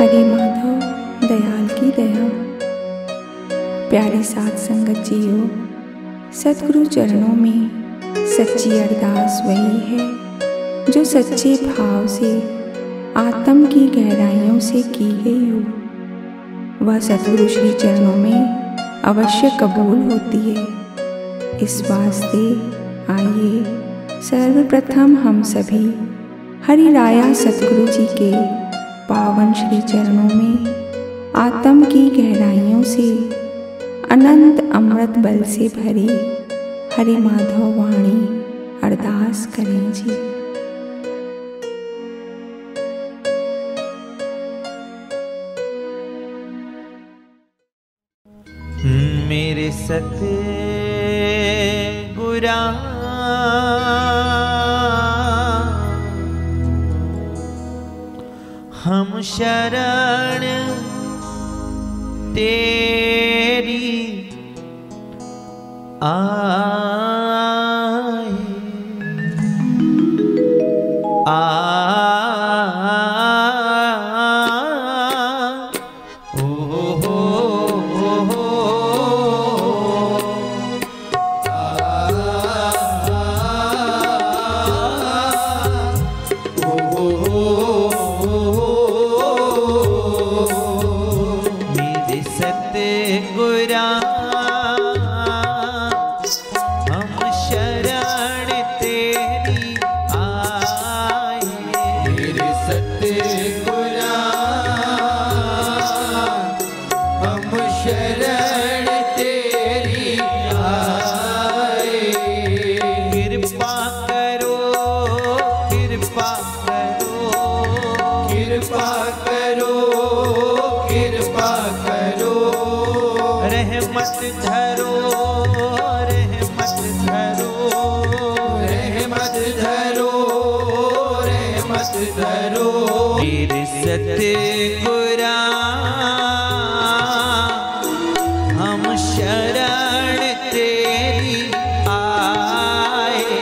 हरे माधव दयाल की दया। प्यारी साध संगत जियो, सतगुरु चरणों में सच्ची अरदास वही है जो सच्चे भाव से आत्म की गहराइयों से की गई हो। वह सतगुरु श्री चरणों में अवश्य कबूल होती है। इस वास्ते आइए सर्वप्रथम हम सभी हरि राया सतगुरु जी के पावन श्री चरणों में आत्म की गहराइयों से अनंत अमृत बल से भरी हरि माधव वाणी अरदास करें जी। मेरे सतगुरा हम शरण तेरी आए मेरे सतगुरा हम शरण तेरी आए। मेरे सतगुरा हम शरण तेरी आए।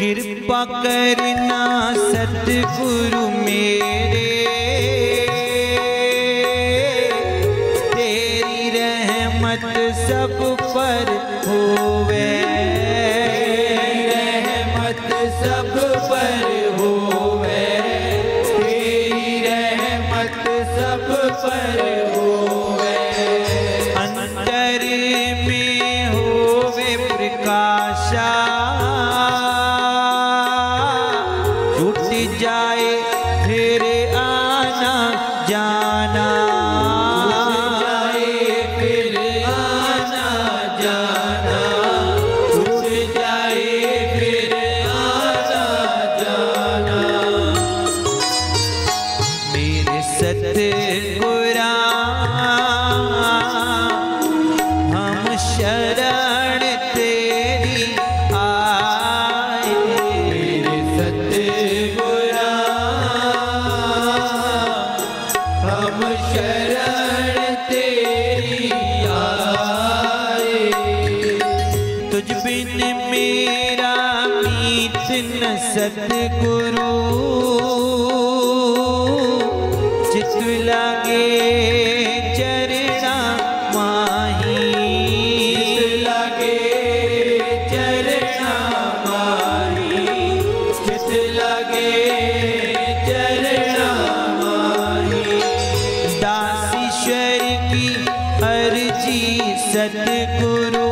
कृपा करना सतगुरु मेरे, तेरी रहमत सब पर होवे। रहमत सब पर होवे, तेरी रहमत सब पर होवे। अंतर में होवे प्रकाशा, जाए फिर आना जाना, जाए फिर आना जाना, छूट जाए फिर आना जाना। मेरे सतगुरा हम शरण तेरी आए। मेरे सतगुरा शरण तेरी आए। तुझ बिन मेरा मीत न सतगुरु, चित लागे चरणा माही। लागे चरणा माही, चित लागे चरणा माही। दासीश्वर की अर्जी सतगुरु,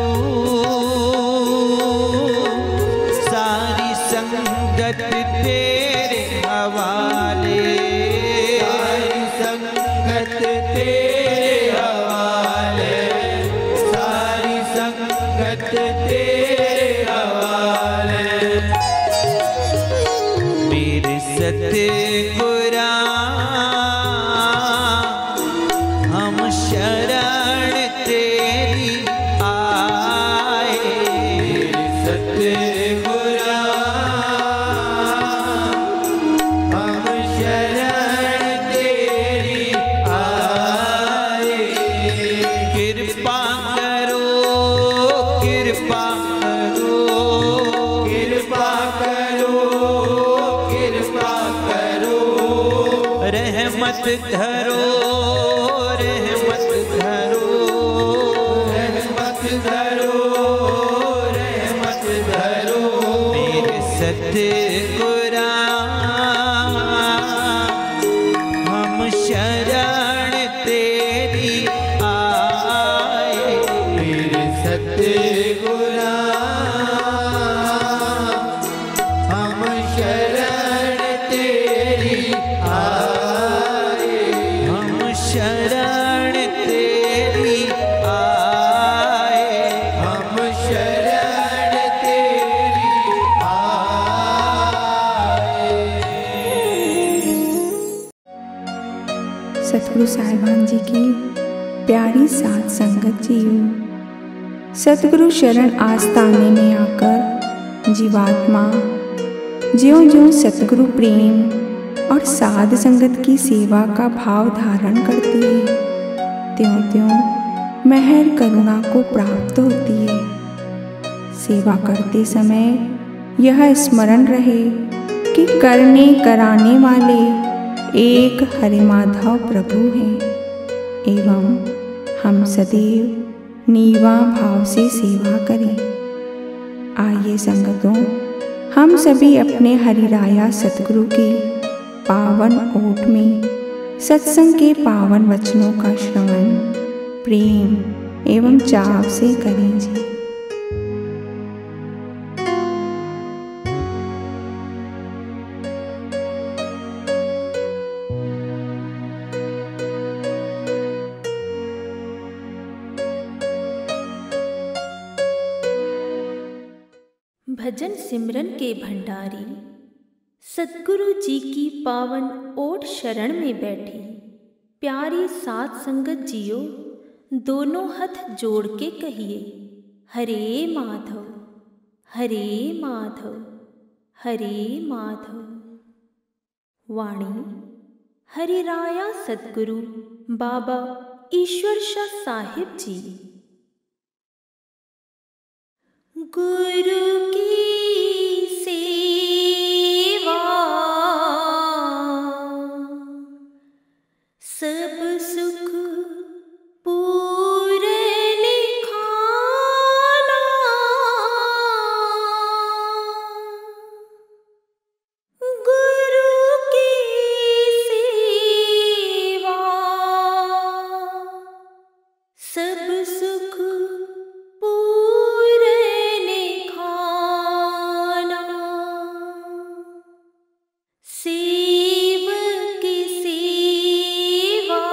सारी संगत ते संगत तेरे हवाले, सारी संगत तेरे हवाले। मेरे सतगुरा हम शरण तेरी आए। मेरे सतगुरा हम शरण तेरी आए। कृपा करो, कृपा करो, कृपा करो, कृपा करो। रहमत धरो, रहमत धरो, रहमत धरो, रहमत धरो। मेरे सतगुरा हम शरण तेरी आए। मेरे सतगुरा हम शरण तेरी आए। हम शरण तेरी आए। हम शरण तेरी आए। सतगुरु साहिबान जी की प्यारी साथ संगत जियो। सतगुरु शरण आस्थाने में आकर जीवात्मा ज्यों ज्यों सतगुरु प्रेम और साध संगत की सेवा का भाव धारण करती है, त्यों त्यों मेहर करुणा को प्राप्त होती है। सेवा करते समय यह स्मरण रहे कि करने कराने वाले एक हरि माधव प्रभु हैं एवं हम सदैव नीवा भाव से सेवा करें। आइए संगतों, हम सभी अपने हरिराया सतगुरु की पावन ओट में सत्संग के पावन वचनों का श्रवण प्रेम एवं चाव से करें जी। भजन सिमरन के भंडारी सतगुरु जी की पावन ओट शरण में बैठी प्यारी साथ संगत जियो, दोनों हाथ जोड़ के कहिए हरे माधव, हरे माधव, हरे माधव। वाणी हरिराया सतगुरु बाबा ईश्वर शाह साहिब जी। गुरु की सेवा सब सुख पूरन खाना। गुरु की सेवा सब सुख सेवक की सेवा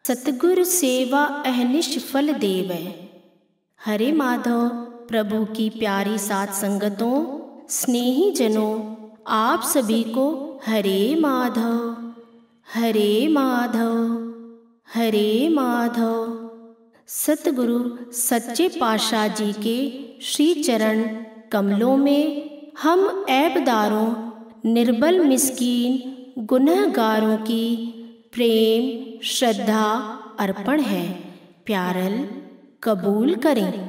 सतगुरु सेवा अहनिश फल देवै। हरे माधव प्रभु की प्यारी सात संगतों, स्नेही जनों, आप सभी को हरे माधव, हरे माधव, हरे माधव। सतगुरु सच्चे पातशाह जी के श्री चरण कमलों में हम ऐबदारों, निर्बल मिस्कीन गुनहगारों की प्रेम श्रद्धा अर्पण है। प्यारल कबूल करें।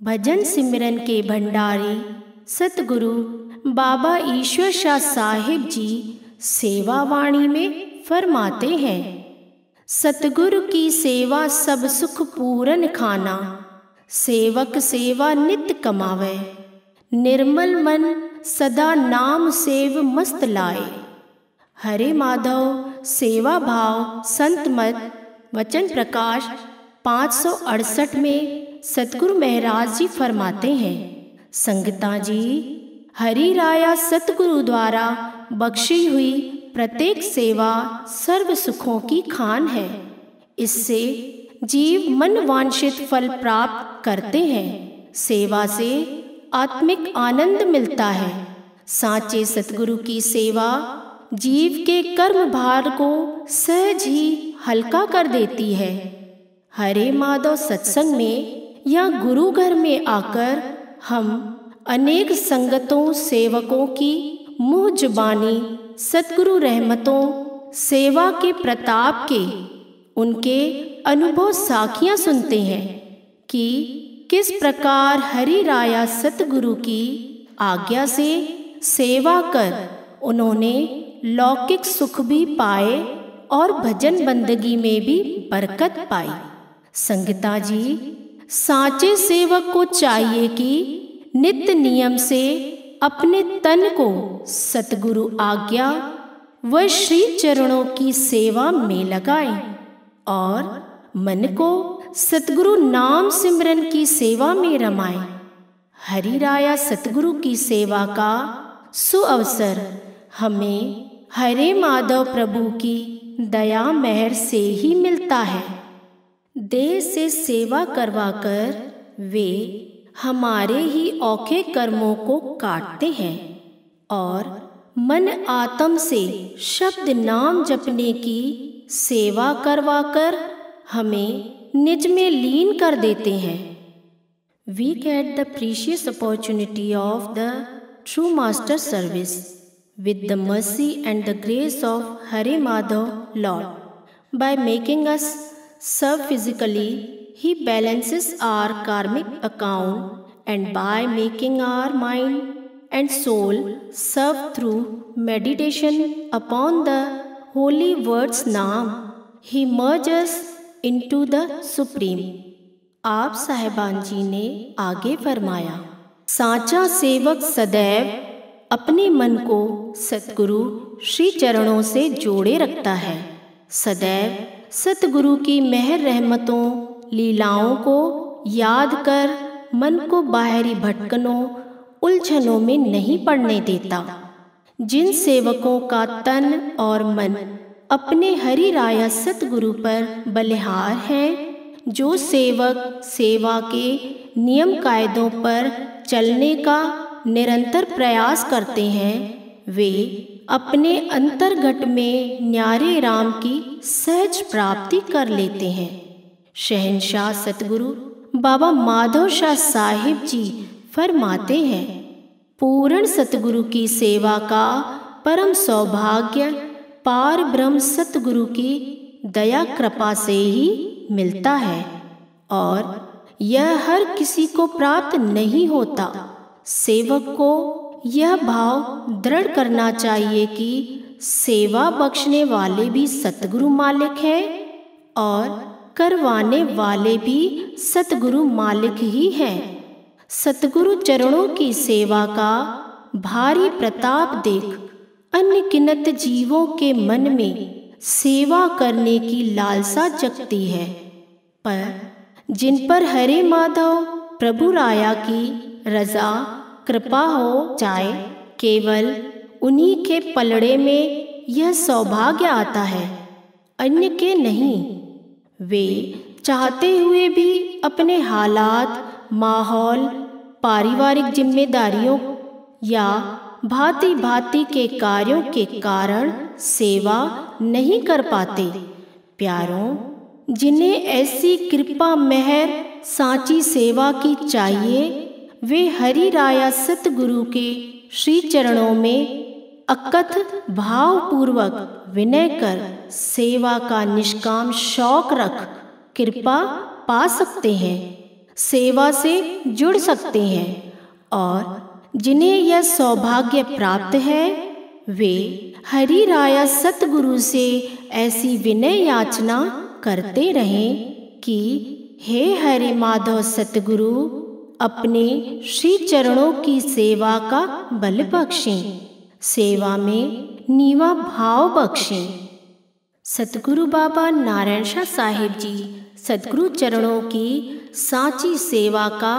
भजन सिमरन के भंडारी सतगुरु बाबा ईश्वर शाह साहिब जी सेवा वाणी में फरमाते हैं, सतगुरु की सेवा सब सुख पूरन खाना, सेवक सेवा नित कमावे, निर्मल मन सदा नाम सेव मस्त लाए। हरे माधव सेवा भाव संत मत वचन प्रकाश 568 में सतगुरु महाराज जी फरमाते हैं, संगता जी, हरि राया सतगुरु द्वारा बख्शी हुई प्रत्येक सेवा सर्व सुखों की खान है। इससे जीव मन वांछित फल प्राप्त करते हैं। सेवा से आत्मिक आनंद मिलता है। साचे सतगुरु की सेवा जीव के कर्म भार को सहज ही हल्का कर देती है। हरे माधव सत्संग में या गुरु घर में आकर हम अनेक संगतों सेवकों की मुँह जुबानी सतगुरु रहमतों सेवा के प्रताप के उनके अनुभव साखियाँ सुनते हैं कि किस प्रकार हरि राया सतगुरु की आज्ञा से सेवा कर उन्होंने लौकिक सुख भी पाए और भजन बंदगी में भी बरकत पाई। संगता जी, साचे सेवक को चाहिए कि नित्य नियम से अपने तन को सतगुरु आज्ञा व श्री चरणों की सेवा में लगाए और मन को सतगुरु नाम सिमरन की सेवा में रमाए। हरि राया सतगुरु की सेवा का सुअवसर हमें हरे माधव प्रभु की दया मेहर से ही मिलता है। देह से सेवा करवाकर वे हमारे ही औखे कर्मों को काटते हैं और मन आत्म से शब्द नाम जपने की सेवा करवाकर हमें निज में लीन कर देते हैं। We get the precious opportunity of the true master service with the mercy and the grace of Hare Madhav Lord. By making us serve physically, He balances our karmic account, and by making our mind and soul serve through meditation upon the holy words Naam, He merges into the Supreme. आप साहिबान जी ने आगे फरमाया, साचा सेवक सदैव अपने मन को सतगुरु श्री चरणों से जोड़े रखता है। सदैव सतगुरु की मेहर रहमतों लीलाओं को याद कर मन को बाहरी भटकनों उलझनों में नहीं पड़ने देता। जिन सेवकों का तन और मन अपने हरि राया सतगुरु पर बलिहार हैं, जो सेवक सेवा के नियम कायदों पर चलने का निरंतर प्रयास करते हैं, वे अपने अंतर्घट में न्यारे राम की सहज प्राप्ति कर लेते हैं। शहंशाह सतगुरु बाबा माधव शाह साहिब जी फरमाते हैं, पूर्ण सतगुरु की सेवा का परम सौभाग्य पार ब्रह्म सतगुरु की दया कृपा से ही मिलता है और यह हर किसी को प्राप्त नहीं होता। सेवक को यह भाव दृढ़ करना चाहिए कि सेवा बख्शने वाले भी सतगुरु मालिक है और करवाने वाले भी सतगुरु मालिक ही हैं। सतगुरु चरणों की सेवा का भारी प्रताप देख अनगिनत जीवों के मन में सेवा करने की लालसा जगती है, पर जिन पर हरे माधव प्रभु राया की रजा कृपा हो जाए, केवल उन्हीं के पलड़े में यह सौभाग्य आता है, अन्य के नहीं। वे चाहते हुए भी अपने हालात, माहौल, पारिवारिक जिम्मेदारियों या भांति भांति के कार्यों के कारण सेवा नहीं कर पाते। प्यारों, जिन्हें ऐसी कृपा मेहर सांची सेवा की चाहिए, वे हरि राया सतगुरु के श्री चरणों में अकथ भावपूर्वक विनय कर सेवा का निष्काम शौक रख कृपा पा सकते हैं, सेवा से जुड़ सकते हैं। और जिन्हें यह सौभाग्य प्राप्त है, वे हरि राया सतगुरु से ऐसी विनय याचना करते रहें कि हे हरि माधव सतगुरु, अपने श्री चरणों की सेवा का बल बख्शें, सेवा में नीवा भाव बख्शें। सतगुरु बाबा नारायण शाह साहिब जी सतगुरु चरणों की सांची सेवा का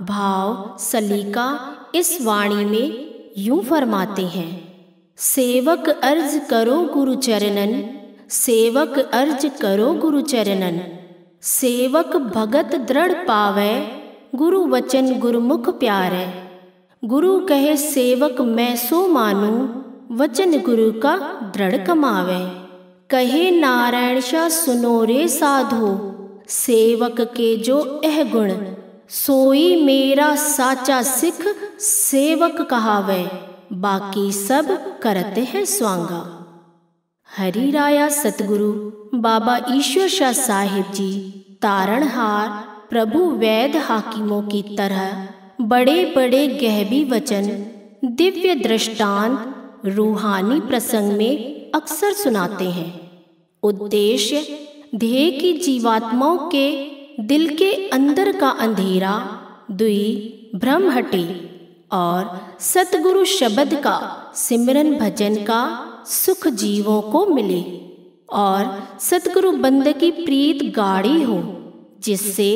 भाव सलीका इस वाणी में यूं फरमाते हैं। सेवक अर्ज करो गुरु चरणन, सेवक अर्ज करो गुरु चरणन, सेवक भगत दृढ़ पावै, गुरु वचन गुरुमुख प्यारै। गुरु कहे सेवक मैं सो मानूं, वचन गुरु का दृढ़ कमावै। कहे नारायण शाह सुनो रे साधो, सेवक के जो यह गुण, सोई मेरा साचा सिख सेवक कहावै, बाकी सब करते हैं स्वांगा। हरि राया सतगुरु बाबा ईश्वर शाह साहिब जी तारणहार प्रभु वैद हाकिमों की तरह बड़े बड़े गहबी वचन, दिव्य दृष्टांत, रूहानी प्रसंग में अक्सर सुनाते हैं। उद्देश्य ध्येय की जीवात्माओं के दिल के अंदर का अंधेरा दुई भ्रम हटे और सतगुरु शब्द का सिमरन भजन का सुख जीवों को मिले और सतगुरु बंदगी प्रीत गाढ़ी हो, जिससे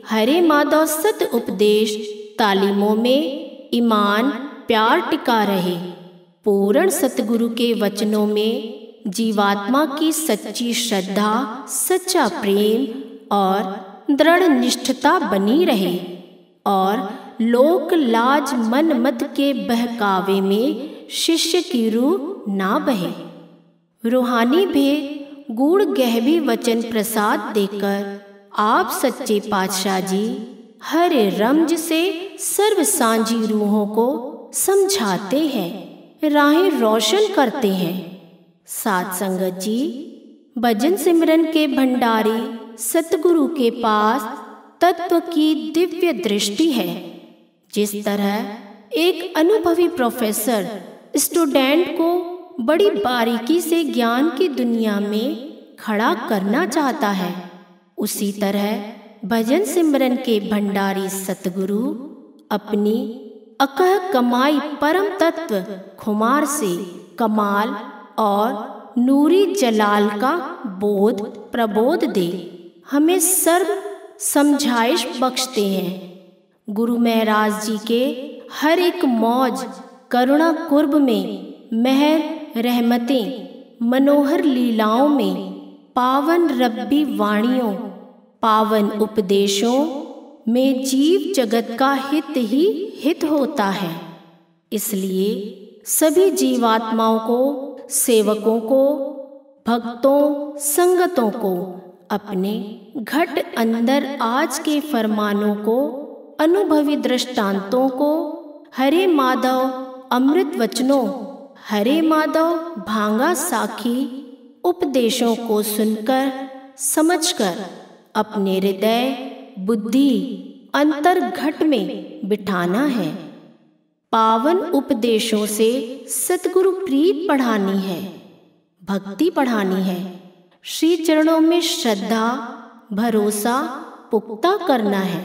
हरे माधव सत उपदेश तालीमों में ईमान प्यार टिका रहे। पूर्ण सतगुरु के वचनों में जीवात्मा की सच्ची श्रद्धा, सच्चा प्रेम और दृढ़ निष्ठता बनी रहे और लोक लाज मन मत के बहकावे में शिष्य की रूह ना बहे। रूहानी भेद गूढ़ गहबी वचन प्रसाद देकर आप सच्चे पातशाह जी हर रमज से सर्व सांझी रूहों को समझाते हैं, राहें रोशन करते हैं। साथ संगत जी, भजन सिमरन के भंडारी सतगुरु के पास तत्व की दिव्य दृष्टि है। जिस तरह एक अनुभवी प्रोफेसर स्टूडेंट को बड़ी बारीकी से ज्ञान की दुनिया में खड़ा करना चाहता है, उसी तरह भजन सिमरन के भंडारी सतगुरु अपनी अकह कमाई परम तत्व खुमार से कमाल और नूरी जलाल का बोध प्रबोध दे हमें सर्व समझाइश बख्शते हैं। गुरु महाराज जी के हर एक मौज करुणा कुर्ब में मेहर रहमतें, मनोहर लीलाओं में पावन रब्बी वाणियों, पावन उपदेशों में जीव जगत का हित ही हित होता है। इसलिए सभी जीवात्माओं को, सेवकों को, भक्तों, संगतों को अपने घट अंदर आज के फरमानों को, अनुभवी दृष्टांतों को, हरे माधव अमृत वचनों, हरे माधव भांगा साखी उपदेशों को सुनकर समझकर अपने हृदय, बुद्धि, अंतर घट में बिठाना है। पावन उपदेशों से सतगुरु प्रीत बढ़ानी है, भक्ति बढ़ानी है, श्री चरणों में श्रद्धा भरोसा पुख्ता करना है।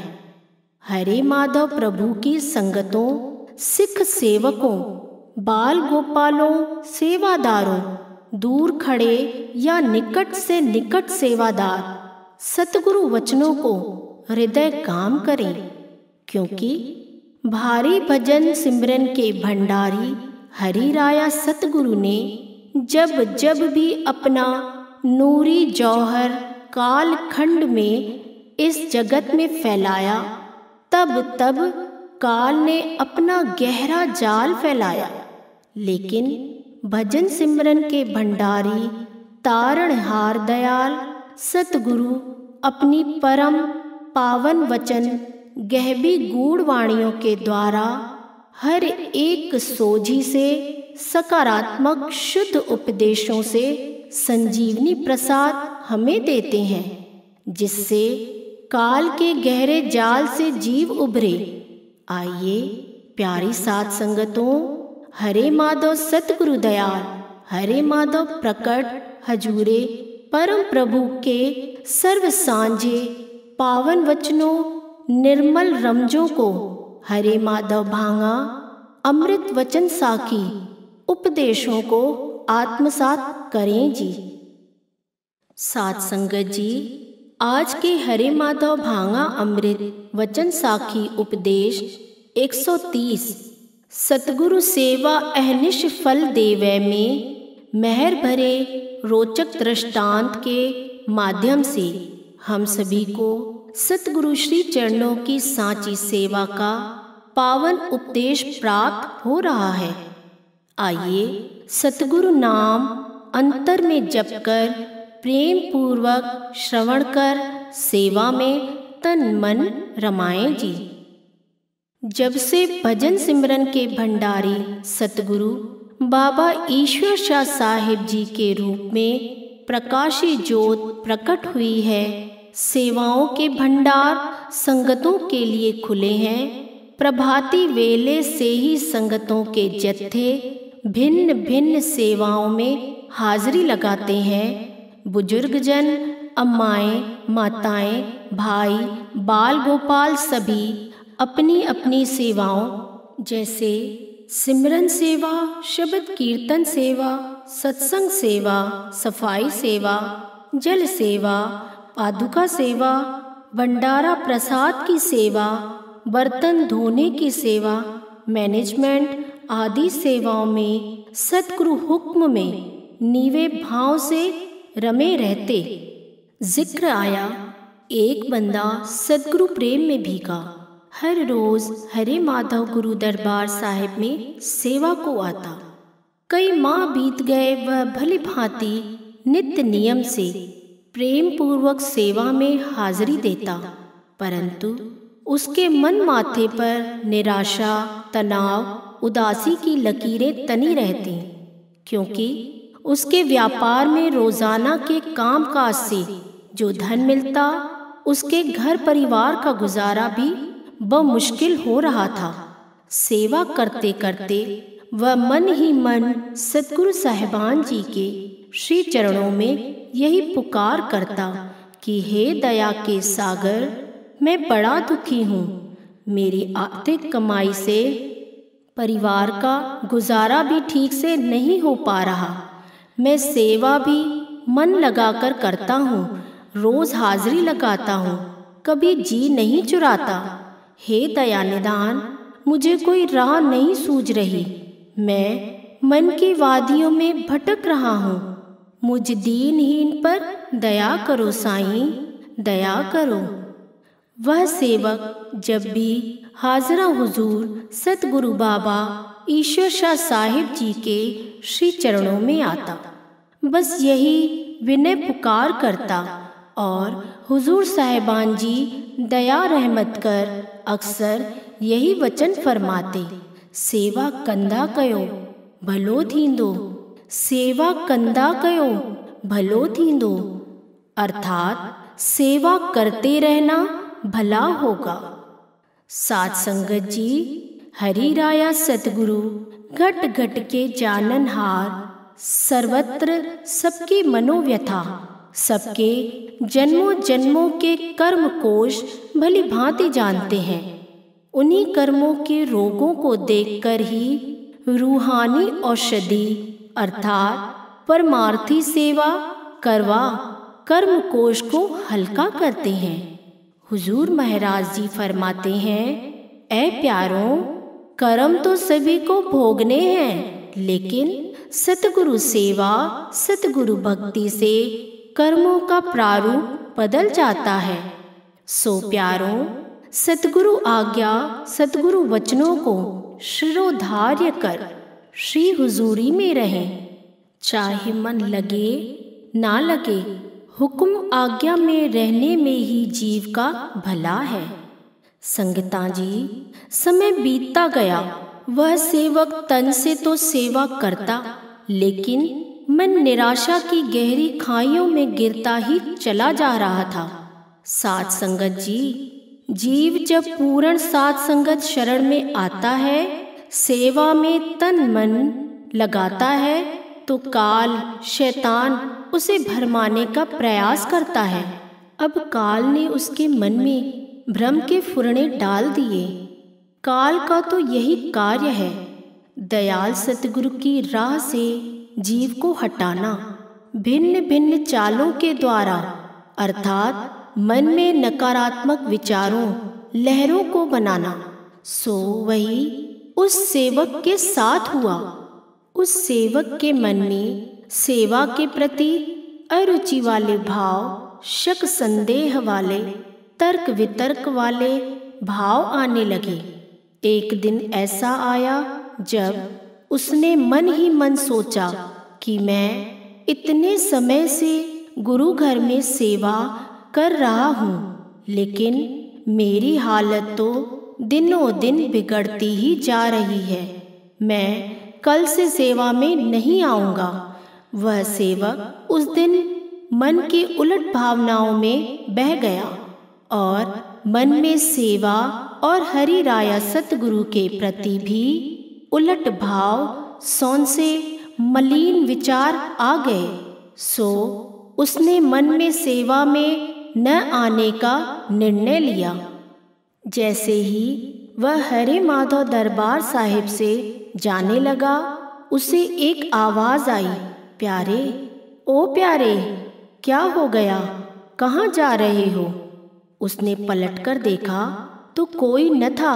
हरे माधव प्रभु की संगतों, सिख सेवकों, बाल गोपालों, सेवादारों, दूर खड़े या निकट से निकट सेवादार सतगुरु वचनों को हृदय काम करें, क्योंकि भारी भजन सिमरन के भंडारी हरि राया सतगुरु ने जब जब भी अपना नूरी जौहर कालखंड में इस जगत में फैलाया, तब तब काल ने अपना गहरा जाल फैलाया। लेकिन भजन सिमरन के भंडारी तारणहार दयाल सतगुरु अपनी परम पावन वचन गहबी गूढ़ वाणियों के द्वारा हर एक सोझी से सकारात्मक शुद्ध उपदेशों से संजीवनी प्रसाद हमें देते हैं, जिससे काल के गहरे जाल से जीव उभरे। आइए प्यारी साध संगतों, हरे माधव सतगुरु दयाल, हरे माधव प्रकट हजूरे परम प्रभु के सर्व सांझे पावन वचनों निर्मल रमजों को हरे माधव भांगा अमृत वचन साखी उपदेशों को आत्मसात करें जी। साथ संगत जी, आज के हरे माधव भांगा अमृत वचन साखी उपदेश 130 सतगुरु सेवा अहनिश फल देवै में मेहर भरे रोचक दृष्टांत के माध्यम से हम सभी को सतगुरु श्री चरणों की सांची सेवा का पावन उपदेश प्राप्त हो रहा है। आइए सतगुरु नाम अंतर में जप कर प्रेम पूर्वक श्रवण कर सेवा में तन मन रमाएं जी। जब से भजन सिमरन के भंडारी सतगुरु बाबा ईश्वर शाह साहिब जी के रूप में प्रकाशी ज्योत प्रकट हुई है, सेवाओं के भंडार संगतों के लिए खुले हैं। प्रभाती वेले से ही संगतों के जत्थे भिन्न भिन्न सेवाओं में हाजिरी लगाते हैं। बुजुर्गजन, अम्माएं, माताएं, भाई, बाल गोपाल सभी अपनी अपनी सेवाओं जैसे सिमरन सेवा, शब्द कीर्तन सेवा, सत्संग सेवा, सफाई सेवा, जल सेवा, पादुका सेवा, भंडारा प्रसाद की सेवा, बर्तन धोने की सेवा, मैनेजमेंट आदि सेवाओं में सतगुरु हुक्म में नीवे भाव से रमे रहते। जिक्र आया, एक बंदा सतगुरु प्रेम में भीगा, हर रोज हरे माधव गुरु दरबार साहिब में सेवा को आता। कई माह बीत गए, वह भली भांति नित्य नियम से प्रेम पूर्वक सेवा में हाजिरी देता, परंतु उसके मन माथे पर निराशा, तनाव, उदासी की लकीरें तनी रहती, क्योंकि उसके व्यापार में रोजाना के कामकाज से जो धन मिलता, उसके घर परिवार का गुजारा भी बमुश्किल हो रहा था। सेवा करते करते वह मन ही मन सतगुरु साहिबान जी के श्री चरणों में यही पुकार करता कि हे दया के सागर, मैं बड़ा दुखी हूँ। मेरी आर्थिक कमाई से परिवार का गुजारा भी ठीक से नहीं हो पा रहा। मैं सेवा भी मन लगाकर करता हूँ, रोज हाजिरी लगाता हूँ, कभी जी नहीं चुराता। हे दया निदान, मुझे कोई राह नहीं सूझ रही। मैं मन की वादियों में भटक रहा हूँ। मुझ दीनहीन पर दया करो साईं, दया करो। वह सेवक जब भी हाजरा हुजूर सतगुरु बाबा ईश्वर शाह साहिब जी के श्री चरणों में आता, बस यही विनय पुकार करता और हुजूर साहिबान जी दया रहमत कर अक्सर यही वचन फरमाते, सेवा कंधा कयो भलो थींदो, सेवा कंधा कयो भलो थींदो, अर्थात सेवा करते रहना भला होगा। साथ संगत जी, हरि राया सतगुरु घट घट के जाननहार, सर्वत्र सबकी मनोव्यथा, सबके जन्मों जन्मों के कर्म कोश भली भांति जानते हैं। उन्हीं कर्मों के रोगों को देखकर ही रूहानी औषधि अर्थात परमार्थी सेवा करवा कर्म कोश को हल्का करते हैं। हुजूर महाराज जी फरमाते हैं, ऐ प्यारों, कर्म तो सभी को भोगने हैं, लेकिन सतगुरु सेवा, सतगुरु भक्ति से कर्मों का प्रारूप बदल जाता है। सो प्यारों, सतगुरु आज्ञा, सतगुरु वचनों को शिरोधार्य कर श्री हुजूरी में रहें। चाहे मन लगे ना लगे, हुक्म आज्ञा में रहने में ही जीव का भला है। संगता जी, समय बीतता गया, वह सेवक तन से तो सेवा करता, लेकिन मन निराशा की गहरी खाइयों में गिरता ही चला जा रहा था। साध संगत जी, जीव जब पूर्ण साध संगत शरण में आता है, सेवा में तन मन लगाता है, तो काल शैतान उसे भरमाने का प्रयास करता है। अब काल ने उसके मन में भ्रम के फुरने डाल दिए। काल का तो यही कार्य है, दयाल सतगुरु की राह से जीव को हटाना, भिन्न भिन्न चालों के द्वारा, अर्थात मन में नकारात्मक विचारों लहरों को बनाना। सो वही उस सेवक के साथ हुआ। उस सेवक के मन में सेवा के प्रति अरुचि वाले भाव, शक संदेह वाले, तर्क वितर्क वाले भाव आने लगे। एक दिन ऐसा आया जब उसने मन ही मन सोचा कि मैं इतने समय से गुरु घर में सेवा कर रहा हूँ, लेकिन मेरी हालत तो दिनों दिन बिगड़ती ही जा रही है। मैं कल से सेवा में नहीं आऊँगा। वह सेवक उस दिन मन की उलट भावनाओं में बह गया और मन में सेवा और हरि राया सतगुरु के प्रति भी उलट भाव, सौंसे मलिन विचार आ गए। सो उसने मन में सेवा में न आने का निर्णय लिया। जैसे ही वह हरे माधव दरबार साहिब से जाने लगा, उसे एक आवाज़ आई, प्यारे, ओ प्यारे, क्या हो गया, कहाँ जा रहे हो? उसने पलटकर देखा तो कोई न था।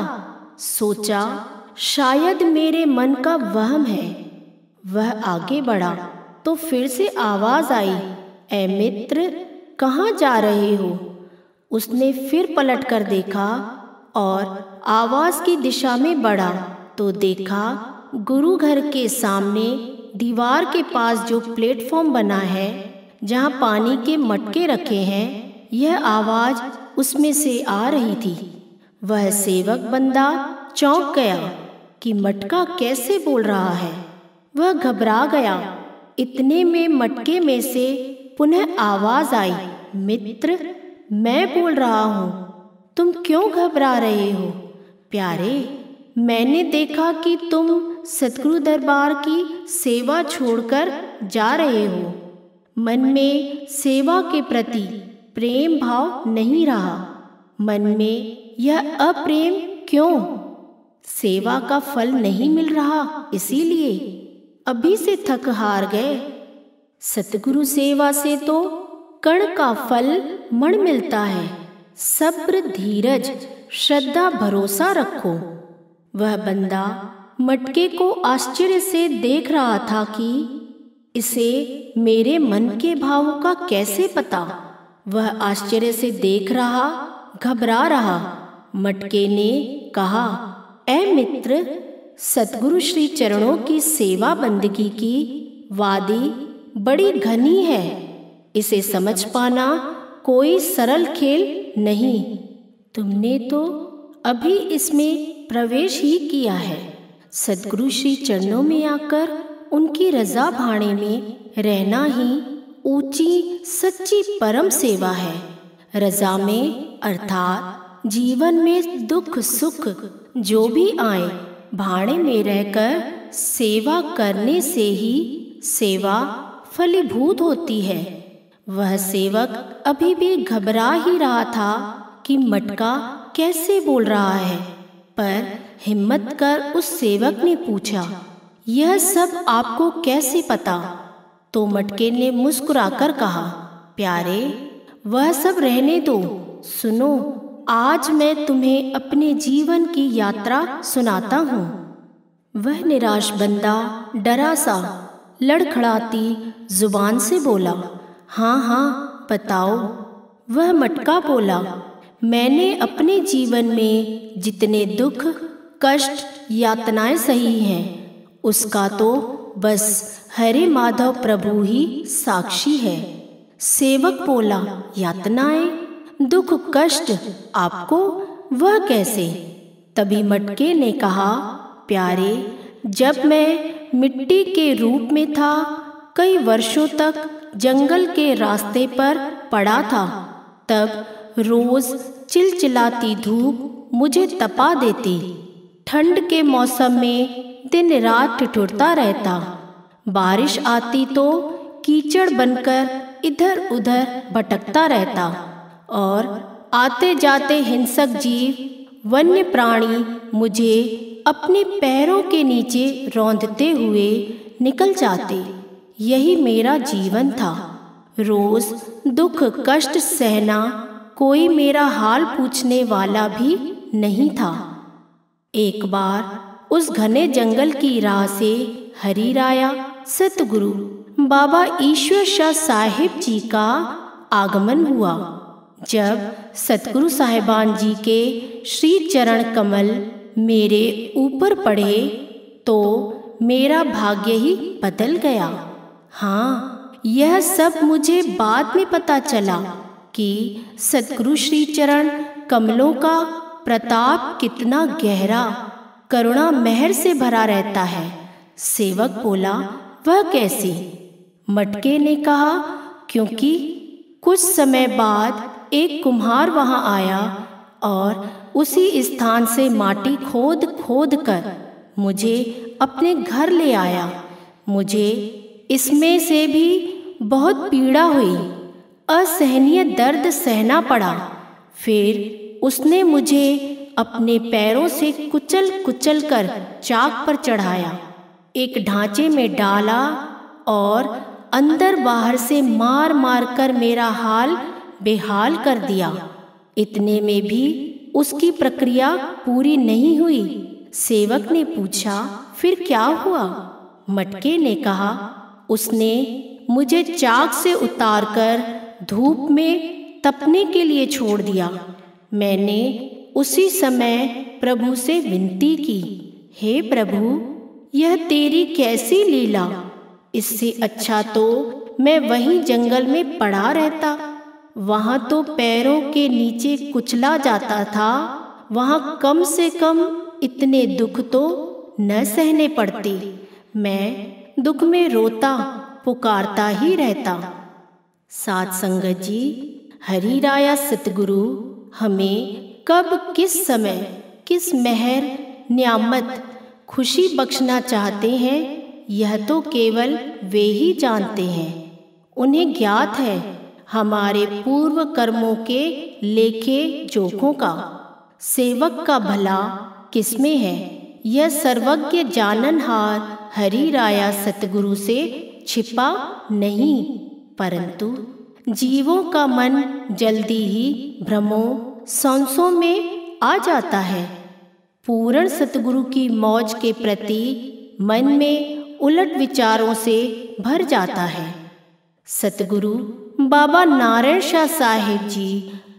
सोचा शायद मेरे मन का वहम है। वह आगे बढ़ा तो फिर से आवाज़ आई, ऐ मित्र, कहाँ जा रहे हो? उसने फिर पलटकर देखा और आवाज़ की दिशा में बढ़ा तो देखा गुरु घर के सामने दीवार के पास जो प्लेटफॉर्म बना है, जहाँ पानी के मटके रखे हैं, यह आवाज़ उसमें से आ रही थी। वह सेवक बंदा चौंक गया कि मटका कैसे बोल रहा है। वह घबरा गया। इतने में मटके में से पुनः आवाज़ आई, मित्र, मैं बोल रहा हूँ, तुम क्यों घबरा रहे हो? प्यारे, मैंने देखा कि तुम सतगुरु दरबार की सेवा छोड़कर जा रहे हो। मन में सेवा के प्रति प्रेम भाव नहीं रहा। मन में यह अप्रेम क्यों? सेवा का फल नहीं मिल रहा, इसीलिए अभी से थक हार गए। सतगुरु सेवा से तो कण का फल मण मिलता है। सब्र, धीरज, श्रद्धा, भरोसा रखो। वह बंदा मटके को आश्चर्य से देख रहा था कि इसे मेरे मन के भावों का कैसे पता। वह आश्चर्य से देख रहा, घबरा रहा। मटके ने कहा, ऐ मित्र, सतगुरु श्री चरणों की सेवा बंदगी की वादी बड़ी घनी है। इसे समझ पाना कोई सरल खेल नहीं। तुमने तो अभी इसमें प्रवेश ही किया है। सतगुरु श्री चरणों में आकर उनकी रजा भाने में रहना ही ऊंची सच्ची परम सेवा है। रजा में अर्थात जीवन में दुख सुख जो भी आए, भाने में रहकर सेवा करने से ही सेवा फलीभूत होती है। वह सेवक अभी भी घबरा ही रहा था कि मटका कैसे बोल रहा है, पर हिम्मत कर उस सेवक ने पूछा, यह सब आपको कैसे पता? तो मटके ने मुस्कुराकर कहा, प्यारे, वह सब रहने दो। सुनो, आज मैं तुम्हें अपने जीवन की यात्रा सुनाता हूँ। वह निराश बंदा डरा सा लड़खड़ाती जुबान से बोला, हाँ हाँ बताओ। वह मटका बोला, मैंने अपने जीवन में जितने दुख, कष्ट, यातनाएं सही हैं, उसका तो बस हरे माधव प्रभु ही साक्षी है। सेवक बोला, यातनाएं, दुख, कष्ट आपको, वह कैसे? तभी मटके ने कहा, प्यारे, जब मैं मिट्टी के रूप में था, कई वर्षों तक जंगल के रास्ते पर पड़ा था, तब रोज चिलचिलाती धूप मुझे तपा देती। ठंड के मौसम में दिन रात ठिठुरता रहता। बारिश आती तो कीचड़ बनकर इधर उधर भटकता रहता और आते जाते हिंसक जीव, वन्य प्राणी मुझे अपने पैरों के नीचे रौंदते हुए निकल जाते। यही मेरा जीवन था। रोज दुख कष्ट सहना, कोई मेरा हाल पूछने वाला भी नहीं था। एक बार उस घने जंगल की राह से हरि राया सतगुरु बाबा ईश्वर शाह साहिब जी का आगमन हुआ। जब सतगुरु साहिबान जी के श्री चरण कमल मेरे ऊपर पड़े तो मेरा भाग्य ही बदल गया। हाँ, यह सब मुझे बाद में पता चला कि सतगुरु श्री चरण कमलों का प्रताप कितना गहरा, करुणा मेहर से भरा रहता है। सेवक बोला, वह कैसे? मटके ने कहा, क्योंकि कुछ समय बाद एक कुम्हार वहां आया और उसी स्थान से माटी खोद खोद कर मुझे अपने घर ले आया। मुझे इसमें से भी बहुत पीड़ा हुई, असहनीय दर्द सहना पड़ा। फिर उसने मुझे अपने पैरों से कुचल कुचल कर चाक पर चढ़ाया, एक ढांचे में डाला और अंदर बाहर से मार मार कर मेरा हाल बेहाल कर दिया। इतने में भी उसकी प्रक्रिया पूरी नहीं हुई। सेवक ने पूछा, फिर क्या हुआ? मटके ने कहा, उसने मुझे चाक से उतारकर धूप में तपने के लिए छोड़ दिया। मैंने उसी समय प्रभु से विनती की, हे प्रभु, यह तेरी कैसी लीला? इससे अच्छा तो मैं वहीं जंगल में पड़ा रहता। वहाँ तो पैरों के नीचे कुचला जाता था, वहाँ कम से कम इतने दुख तो न सहने पड़ते। मैं दुख में रोता पुकारता ही रहता। साथ संगत जी, हरि राया सतगुरु हमें कब, किस समय, किस मेहर, न्यामत, खुशी बख्शना चाहते हैं, यह तो केवल वे ही जानते हैं। उन्हें ज्ञात है हमारे पूर्व कर्मों के लेखे जोखों का। सेवक का भला किसमें है, यह सर्वज्ञ जाननहार हरि राया सतगुरु से छिपा नहीं, परंतु जीवों का मन जल्दी ही भ्रमों संशयों में आ जाता है। पूर्ण सतगुरु की मौज के प्रति मन में उलट विचारों से भर जाता है। सतगुरु बाबा नारायण शाह साहिब जी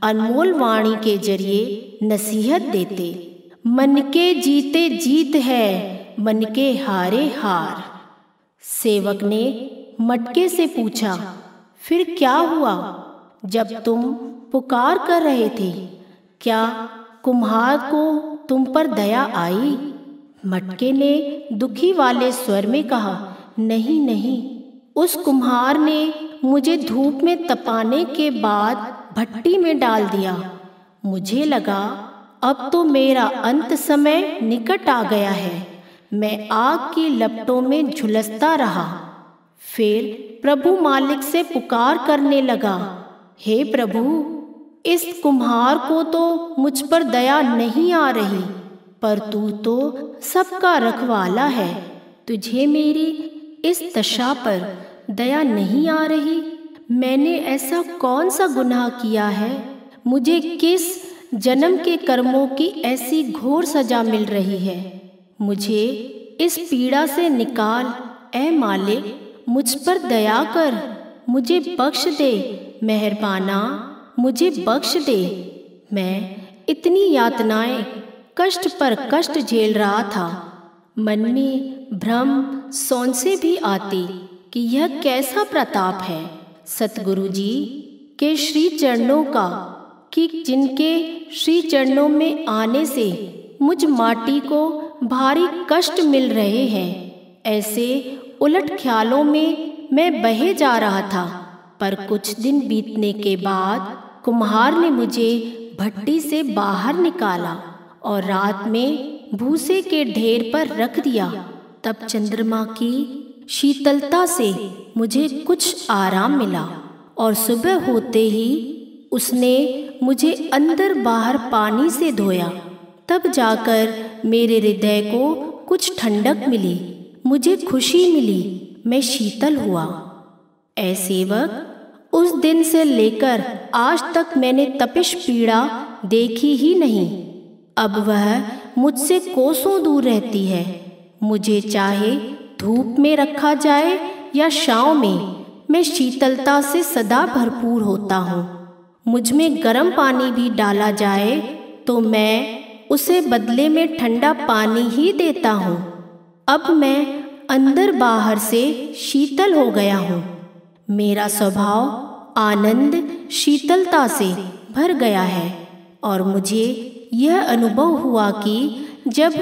अनमोल वाणी के जरिए नसीहत देते, मन के जीते जीत है, मन के हारे हार। सेवक ने मटके से पूछा, फिर क्या हुआ? जब तुम पुकार कर रहे थे, क्या कुम्हार को तुम पर दया आई? मटके ने दुखी वाले स्वर में कहा, नहीं नहीं, उस कुम्हार ने मुझे धूप में तपाने के बाद भट्टी में डाल दिया। मुझे लगा अब तो मेरा अंत समय निकट आ गया है। मैं आग की लपटों में झुलसता रहा। फिर प्रभु मालिक से पुकार करने लगा, हे प्रभु, इस कुम्हार को तो मुझ पर दया नहीं आ रही, पर तू तो सबका रखवाला है, तुझे मेरी इस दशा पर दया नहीं आ रही। मैंने ऐसा कौन सा गुनाह किया है? मुझे किस जन्म के कर्मों की ऐसी घोर सजा मिल रही है? मुझे इस पीड़ा से निकाल, ऐ मालिक, मुझ पर दया कर, मुझे बख्श दे। मेहरबाना, मुझे बख्श दे। मैं इतनी यातनाएं कष्ट पर कष्ट झेल रहा था। मन में भ्रम संशय भी आती कि यह कैसा प्रताप है सतगुरु जी के श्री चरणों का, कि जिनके श्री चरणों में आने से मुझ माटी को भारी कष्ट मिल रहे हैं। ऐसे उलट ख्यालों में मैं बहे जा रहा था। पर कुछ दिन बीतने के बाद कुम्हार ने मुझे भट्टी से बाहर निकाला और रात में भूसे के ढेर पर रख दिया। तब चंद्रमा की शीतलता से मुझे कुछ आराम मिला और सुबह होते ही उसने मुझे अंदर बाहर पानी से धोया। तब जाकर मेरे हृदय को कुछ ठंडक मिली, मुझे खुशी मिली, मैं शीतल हुआ। ऐ सेवक, उस दिन से लेकर आज तक मैंने तपिश पीड़ा देखी ही नहीं। अब वह मुझसे कोसों दूर रहती है। मुझे चाहे धूप में रखा जाए या छांव में, मैं शीतलता से सदा भरपूर होता हूँ। मुझ में गर्म पानी भी डाला जाए तो मैं उसे बदले में ठंडा पानी ही देता हूँ। अब मैं अंदर बाहर से शीतल हो गया हूँ। मेरा स्वभाव आनंद शीतलता से भर गया है और मुझे यह अनुभव हुआ कि जब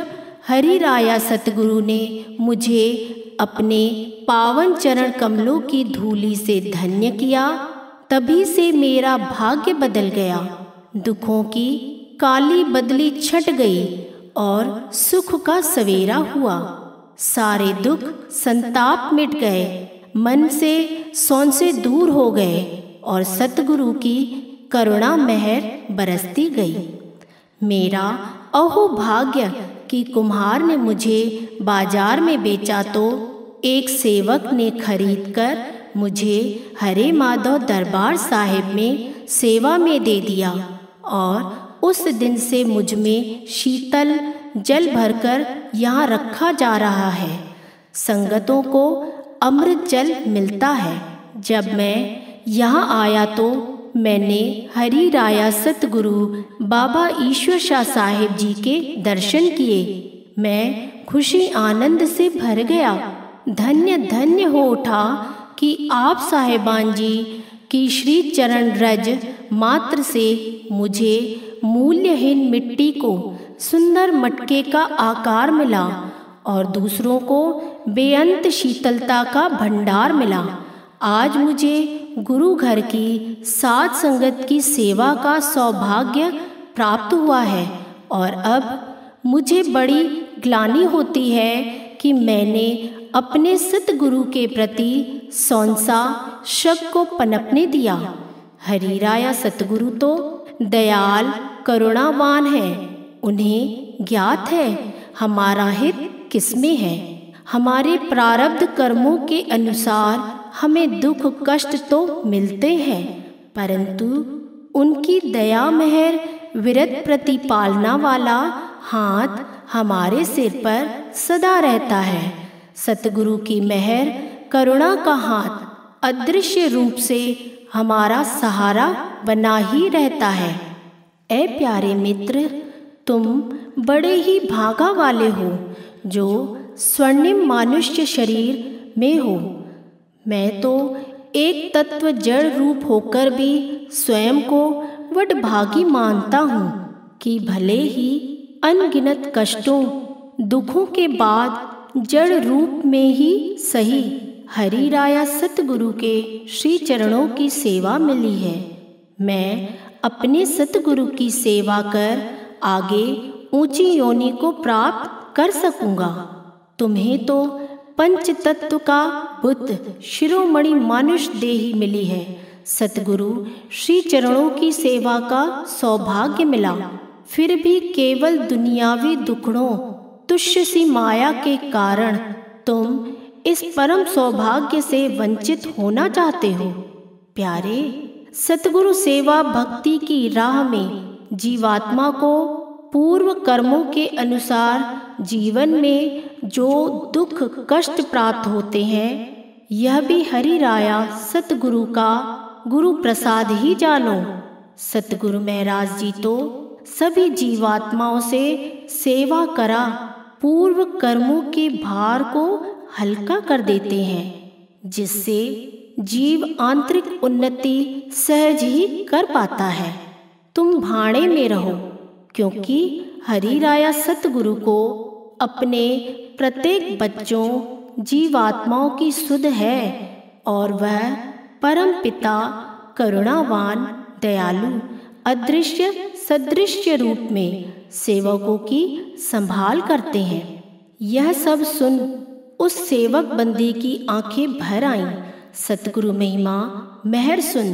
हरि राया सतगुरु ने मुझे अपने पावन चरण कमलों की धूली से धन्य किया, तभी से मेरा भाग्य बदल गया। दुखों की काली बदली छट गई और सुख का सवेरा हुआ। सारे दुख संताप मिट गए, मन से संशय दूर हो गए और सतगुरु की करुणा मेहर बरसती गई। मेरा अहो भाग्य कि कुम्हार ने मुझे बाजार में बेचा तो एक सेवक ने खरीद कर मुझे हरे माधव दरबार साहिब में सेवा में दे दिया और उस दिन से मुझ में शीतल जल भरकर यहाँ रखा जा रहा है। संगतों को अमृत जल मिलता है। जब मैं यहाँ आया तो मैंने हरि राया सतगुरु बाबा ईश्वर शाह साहिब जी के दर्शन किए। मैं खुशी आनंद से भर गया। धन्य धन्य हो उठा कि आप साहिबान जी की श्री चरण रज मात्र से मुझे मूल्यहीन मिट्टी को सुंदर मटके का आकार मिला और दूसरों को बेअंत शीतलता का भंडार मिला। आज मुझे गुरु घर की साध संगत की सेवा का सौभाग्य प्राप्त हुआ है और अब मुझे बड़ी ग्लानि होती है कि मैंने अपने सतगुरु के प्रति संशय शक को पनपने दिया। हरि राया सतगुरु तो दयाल करुणावान है। उन्हें ज्ञात है हमारा हित किसमें है। हमारे प्रारब्ध कर्मों के अनुसार हमें दुख कष्ट तो मिलते हैं, परंतु उनकी दया मेहर विरत प्रतिपालना वाला हाथ हमारे सिर पर सदा रहता है। सतगुरु की मेहर करुणा का हाथ अदृश्य रूप से हमारा सहारा बना ही रहता है। ऐ प्यारे मित्र, तुम बड़े ही भागा वाले हो जो स्वर्णिम मानुष्य शरीर में हो। मैं तो एक तत्व जड़ रूप होकर भी स्वयं को वडभागी मानता हूँ कि भले ही अनगिनत कष्टों दुखों के बाद जड़ रूप में ही सही हरि राया सतगुरु के श्री चरणों की सेवा मिली है। मैं अपने सतगुरु की सेवा कर आगे ऊंची योनि को प्राप्त कर सकूंगा। तुम्हें तो पंच तत्व का बुद्ध शिरोमणि मानुष देही मिली है। सतगुरु श्री चरणों की सेवा का सौभाग्य मिला, फिर भी केवल दुनियावी दुखड़ों तुच्छ सी माया के कारण तुम इस परम सौभाग्य से वंचित होना चाहते हो। प्यारे, सतगुरु सेवा भक्ति की राह में जीवात्मा को पूर्व कर्मों के अनुसार जीवन में जो दुख कष्ट प्राप्त होते हैं, यह भी हरि राया सतगुरु का गुरु प्रसाद ही जानो। सतगुरु महाराज जी तो सभी जीवात्माओं से सेवा करा पूर्व कर्मों के भार को हल्का कर देते हैं, जिससे जीव आंतरिक उन्नति सहज ही कर पाता है। तुम भाणे में रहो, क्योंकि हरि राया सतगुरु को अपने प्रत्येक बच्चों जीवात्माओं की सुध है और वह परम पिता करुणावान दयालु अदृश्य सदृश्य रूप में सेवकों की संभाल करते हैं। यह सब सुन उस सेवक बंदी की आंखें भर आईं। सतगुरु महिमा मेहर सुन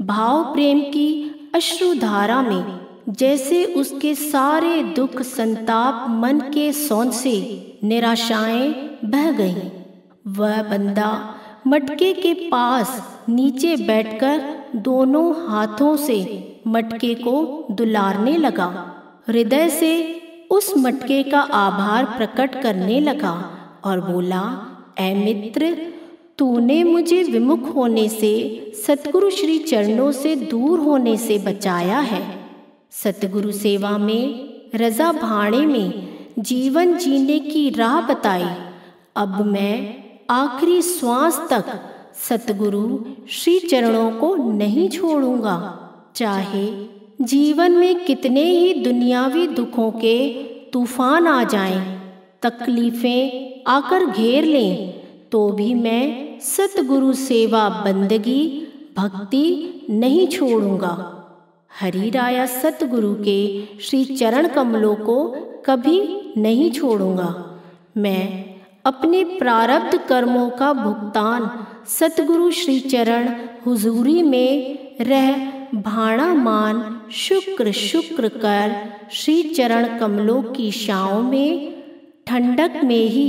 भाव प्रेम की अश्रुधारा में जैसे उसके सारे दुख संताप मन के सौंध से निराशाएं बह गईं। वह बंदा मटके के पास नीचे बैठकर दोनों हाथों से मटके को दुलारने लगा, हृदय से उस मटके का आभार प्रकट करने लगा और बोला, ऐ मित्र, तूने मुझे विमुख होने से, सतगुरु श्री चरणों से दूर होने से बचाया है। सतगुरु सेवा में रजा भाणे में जीवन जीने की राह बताई। अब मैं आखिरी श्वास तक सतगुरु श्री चरणों को नहीं छोड़ूंगा, चाहे जीवन में कितने ही दुनियावी दुखों के तूफान आ जाएं, तकलीफें आकर घेर लें, तो भी मैं सतगुरु सेवा बंदगी भक्ति नहीं छोड़ूंगा। हरि राया सतगुरु के श्री चरण कमलों को कभी नहीं छोड़ूंगा। मैं अपने प्रारब्ध कर्मों का भुगतान सतगुरु श्री चरण हुजूरी में रह भाणा मान शुक्र शुक्र कर श्री चरण कमलों की छाँव में ठंडक में ही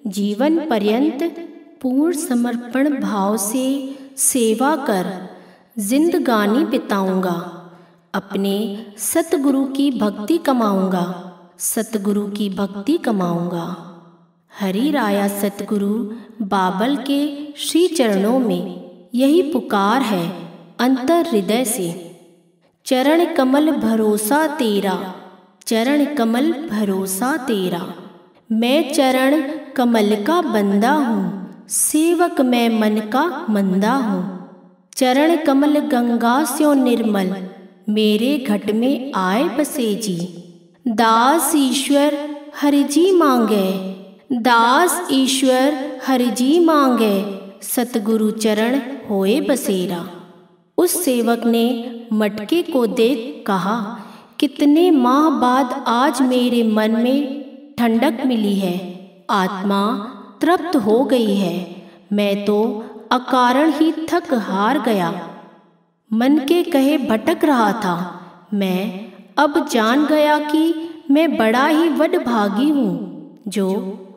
जीवन पर्यंत पूर्ण समर्पण भाव से सेवा कर जिंदगानी बिताऊंगा। अपने सतगुरु की भक्ति कमाऊंगा, सतगुरु की भक्ति कमाऊंगा। हरि राया सतगुरु बाबल के श्री चरणों में यही पुकार है अंतर हृदय से। चरण कमल भरोसा तेरा, चरण कमल भरोसा तेरा। मैं चरण कमल का बंदा हूँ, सेवक मैं मन का मंदा हूँ। चरण कमल गंगा स्यों निर्मल, मेरे घट में आए बसे जी। दास ईश्वर हरि जी मांगे, दास ईश्वर हरि जी मांगे, सतगुरु चरण होए बसेरा। उस सेवक ने मटके को देख कहा, कितने माह बाद आज मेरे मन में ठंडक मिली है, आत्मा तृप्त हो गई है। मैं तो अकारण ही थक हार गया, मन के कहे भटक रहा था। मैं अब जान गया कि मैं बड़ा ही वडभागी हूँ, जो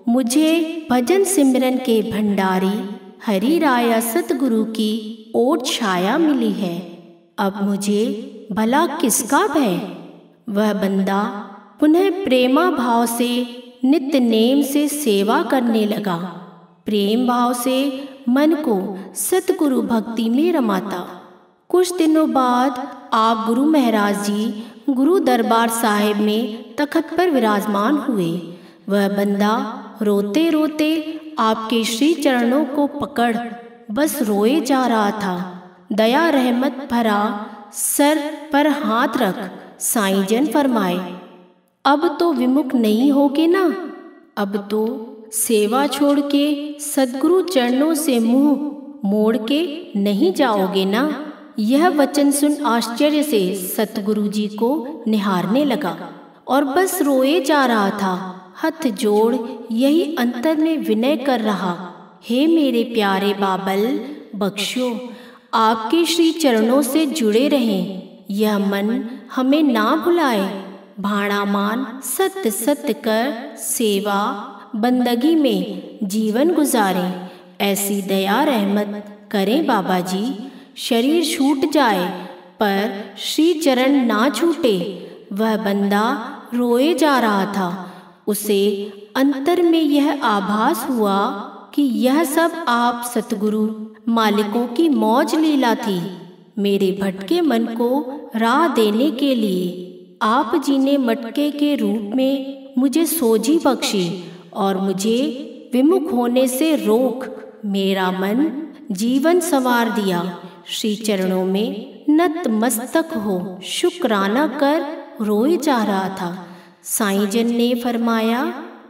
मुझे भजन सिमरन के भंडारी हरि राया सतगुरु की ओट छाया मिली है। अब मुझे भला किसका भय। वह बंदा पुनः प्रेमा भाव से नित्य नेम से सेवा करने लगा। प्रेम भाव से मन को सतगुरु भक्ति में रमाता। कुछ दिनों बाद आप गुरु महाराज जी गुरु दरबार साहिब में तखत पर विराजमान हुए। वह बंदा रोते रोते आपके श्री चरणों को पकड़ बस रोए जा रहा था। दया रहमत भरा सर पर हाथ रख साईं जन फरमाए, अब तो विमुख नहीं होगे ना, अब तो सेवा छोड़ के सद्गुरु चरणों से मुंह मोड़ के नहीं जाओगे ना। यह वचन सुन आश्चर्य से सतगुरु जी को निहारने लगा और बस रोए जा रहा था। हाथ जोड़ यही अंतर में विनय कर रहा, हे मेरे प्यारे बाबल, बख्शो, आपके श्री चरणों से जुड़े रहें, यह मन हमें ना भुलाए। भाणा मान सत्य सत्य कर सेवा बंदगी में जीवन गुजारें। ऐसी दया रहमत करें बाबा जी। शरीर छूट जाए पर श्री चरण ना छूटे। वह बंदा रोए जा रहा था। उसे अंतर में यह आभास हुआ कि यह सब आप सतगुरु मालिकों की मौज लीला थी। मेरे भटके मन को राह देने के लिए आप जी ने मटके के रूप में मुझे सोझी बख्शी और मुझे विमुख होने से रोक मेरा मन जीवन संवार दिया। श्री चरणों में नतमस्तक हो शुक्राना कर रोए जा रहा था। साईं जन ने फरमाया,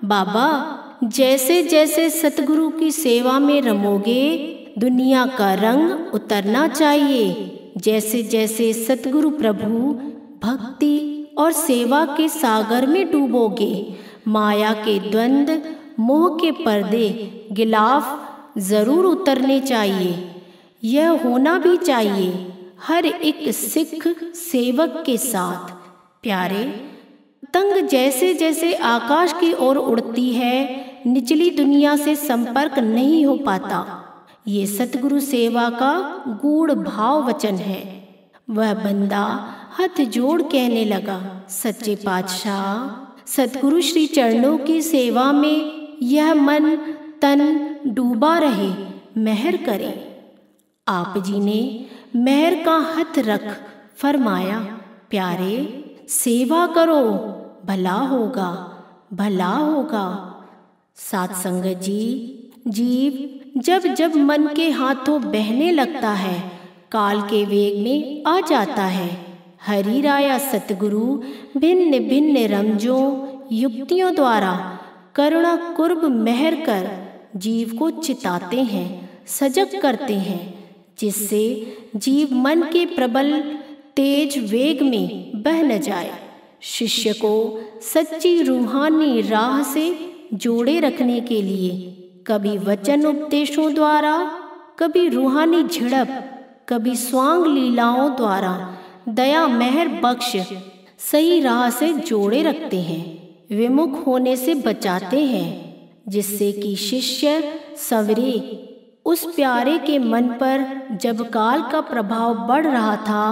बाबा जैसे जैसे सतगुरु की सेवा में रमोगे दुनिया का रंग उतरना चाहिए। जैसे जैसे सतगुरु प्रभु भक्ति और सेवा के सागर में डूबोगे माया के द्वंद्व मोह के पर्दे गिलाफ जरूर उतरने चाहिए। यह होना भी चाहिए हर एक सिख सेवक के साथ। प्यारे, पतंग जैसे जैसे आकाश की ओर उड़ती है निचली दुनिया से संपर्क नहीं हो पाता। ये सतगुरु सेवा का गूढ़ भाव वचन है। वह बंदा हाथ जोड़ कहने लगा, सच्चे पातशाह सतगुरु श्री चरणों की सेवा में यह मन तन डूबा रहे, मेहर करे। आप जी ने मेहर का हाथ रख फरमाया, प्यारे सेवा करो, भला होगा, भला होगा। साथ संगत जी, जीव जब जब मन के हाथों बहने लगता है काल के वेग में आ जाता है। हरि राया सतगुरु भिन्न भिन्न रमजों युक्तियों द्वारा करुणा कुर्ब मेहर कर जीव को चिताते हैं, सजग करते हैं, जिससे जीव मन के प्रबल तेज वेग में बह न जाए। शिष्य को सच्ची रूहानी राह से जोड़े रखने के लिए कभी वचन उपदेशों द्वारा, कभी रूहानी झड़प, कभी स्वांग लीलाओं द्वारा दया मेहर बख्श सही राह से जोड़े रखते हैं, विमुख होने से बचाते हैं, जिससे कि शिष्य सवरे। उस प्यारे के मन पर जब काल का प्रभाव बढ़ रहा था,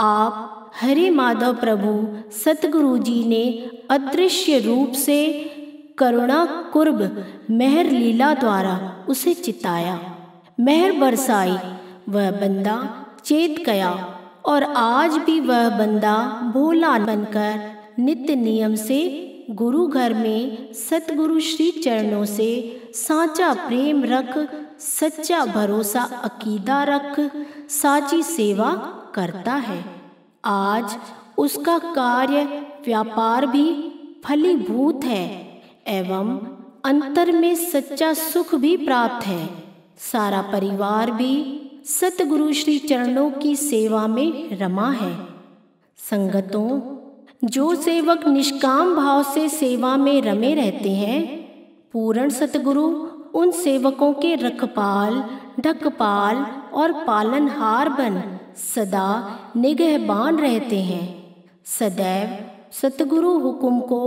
आप हरे माधव प्रभु सतगुरु जी ने अदृश्य रूप से करुणा कुर्ब मेहर लीला द्वारा उसे चिताया, मेहर बरसाई। वह बंदा चेत गया और आज भी वह बंदा भोला बनकर नित्य नियम से गुरु घर में सतगुरु श्री चरणों से साचा प्रेम रख, सच्चा भरोसा अकीदा रख साची सेवा करता है। आज उसका कार्य व्यापार भी फलीभूत है एवं अंतर में सच्चा सुख भी प्राप्त है। सारा परिवार भी सतगुरु श्री चरणों की सेवा में रमा है। संगतों, जो सेवक निष्काम भाव से सेवा में रमे रहते हैं, पूर्ण सतगुरु उन सेवकों के रखपाल, ढकपाल और पालनहार बन सदा निगहबान रहते हैं। सदैव सतगुरु हुक्म को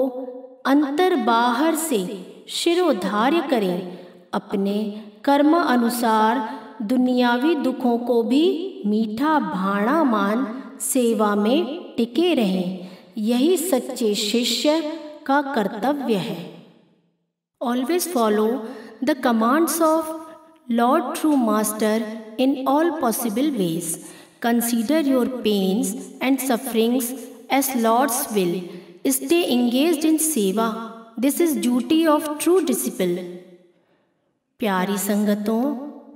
अंतर बाहर से शिरोधार्य करें। अपने कर्म अनुसार दुनियावी दुखों को भी मीठा भाणा मान सेवा में टिके रहें। यही सच्चे शिष्य का कर्तव्य है। Always follow the commands of Lord True Master in all possible ways. Consider your pains and sufferings as Lord's will. Stay engaged in seva. This is duty of true disciple. प्यारी संगतों,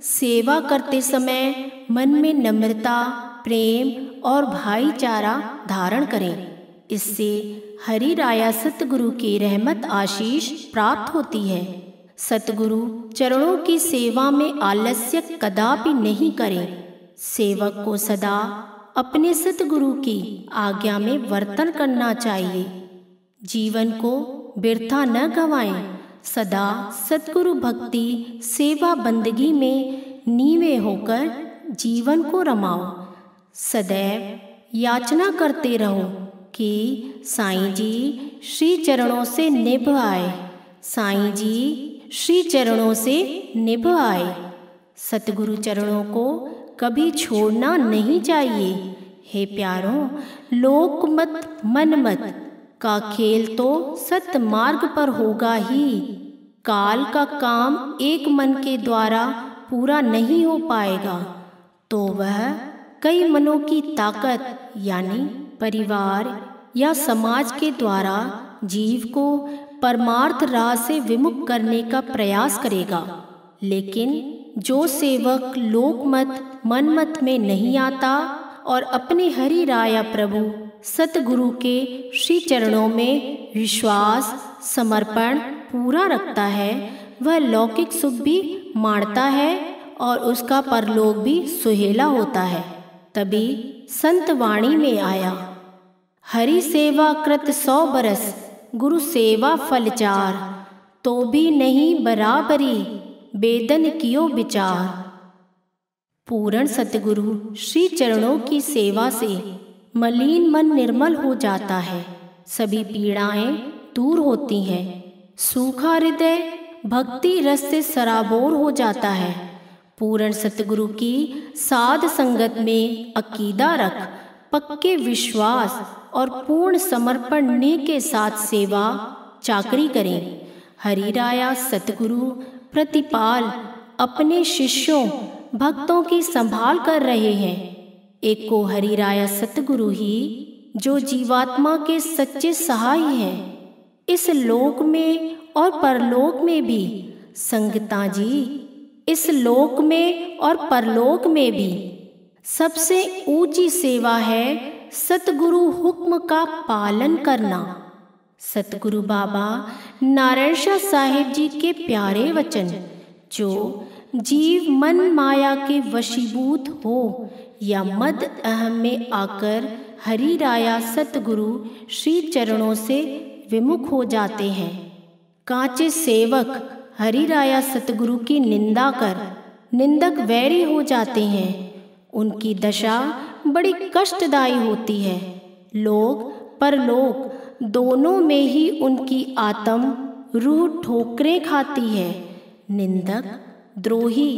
सेवा करते समय मन में नम्रता, प्रेम और भाईचारा धारण करें। इससे हरि राया सतगुरु की रहमत आशीष प्राप्त होती है। सतगुरु चरणों की सेवा में आलस्य कदापि नहीं करें। सेवक को सदा अपने सतगुरु की आज्ञा में वर्तन करना चाहिए। जीवन को व्यर्था न गंवाएं। सदा सतगुरु भक्ति सेवा बंदगी में नीवे होकर जीवन को रमाओ। सदैव याचना करते रहो कि साईं जी श्री चरणों से निभ आए, साईं जी श्री चरणों से निभ आए। सतगुरु चरणों को कभी छोड़ना नहीं चाहिए। हे प्यारों, लोक मत मन मत का खेल तो सत मार्ग पर होगा ही। काल का काम एक मन के द्वारा पूरा नहीं हो पाएगा, तो वह कई मनों की ताकत यानी परिवार या समाज के द्वारा जीव को परमार्थ राह से विमुख करने का प्रयास करेगा। लेकिन जो सेवक लोकमत मनमत में नहीं आता और अपने हरि राया प्रभु सतगुरु के श्री चरणों में विश्वास समर्पण पूरा रखता है, वह लौकिक सुख भी माणता है और उसका परलोक भी सुहेला होता है। तभी संत वाणी में आया, हरि सेवा कृत 100 बरस गुरु सेवा फल 4, तो भी नहीं बराबरी बेदन कियो विचार। पूर्ण सतगुरु श्री चरणों की सेवा से मलिन मन निर्मल हो जाता है, सभी पीड़ाएं दूर होती हैं, सूखा हृदय भक्ति रस से सराबोर हो जाता है। पूर्ण सतगुरु की साध संगत में अकीदा रख पक्के विश्वास और पूर्ण समर्पण नेह के साथ सेवा चाकरी करें। हरि राया सतगुरु प्रतिपाल अपने शिष्यों भक्तों की संभाल कर रहे हैं। एक को हरि राया सतगुरु ही जो जीवात्मा के सच्चे सहाय हैं, इस लोक में और परलोक में भी। संगता जी, इस लोक में और परलोक में भी सबसे ऊंची सेवा है सतगुरु हुक्म का पालन करना। सतगुरु बाबा नारायण शाह साहिब जी के प्यारे वचन, जो जीव मन माया के वशीभूत हो या मद अहम में आकर हरि राया सतगुरु श्री चरणों से विमुख हो जाते हैं। कांचे सेवक हरि राया सतगुरु की निंदा कर निंदक वैरी हो जाते हैं। उनकी दशा बड़ी कष्टदायी होती है। लोक परलोक दोनों में ही उनकी आत्म रूह ठोकरें खाती है। निंदक द्रोही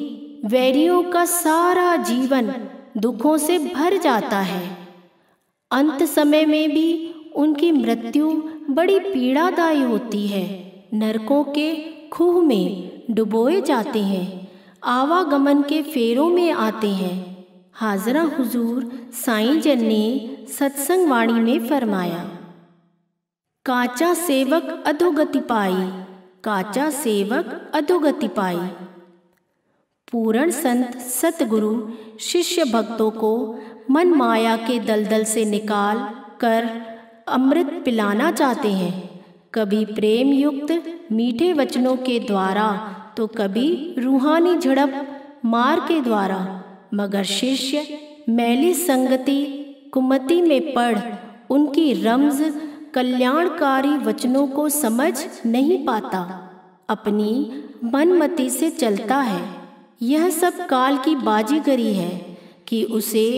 वैरियों का सारा जीवन दुखों से भर जाता है। अंत समय में भी उनकी मृत्यु बड़ी पीड़ादायी होती है। नरकों के खूह में डुबोए जाते हैं, आवागमन के फेरों में आते हैं। हाजरा हुजूर साईं जन ने सत्संग वाणी में फरमाया, काचा सेवक अधोगति पाई, काचा सेवक अधोगति पाई। पूर्ण संत सतगुरु शिष्य भक्तों को मन माया के दलदल से निकाल कर अमृत पिलाना चाहते हैं, कभी प्रेम युक्त मीठे वचनों के द्वारा तो कभी रूहानी झड़प मार के द्वारा। मगर शिष्य मैली संगति कुमति में पड़ उनकी रमज कल्याणकारी वचनों को समझ नहीं पाता, अपनी मनमति से चलता है। यह सब काल की बाजीगरी है कि उसे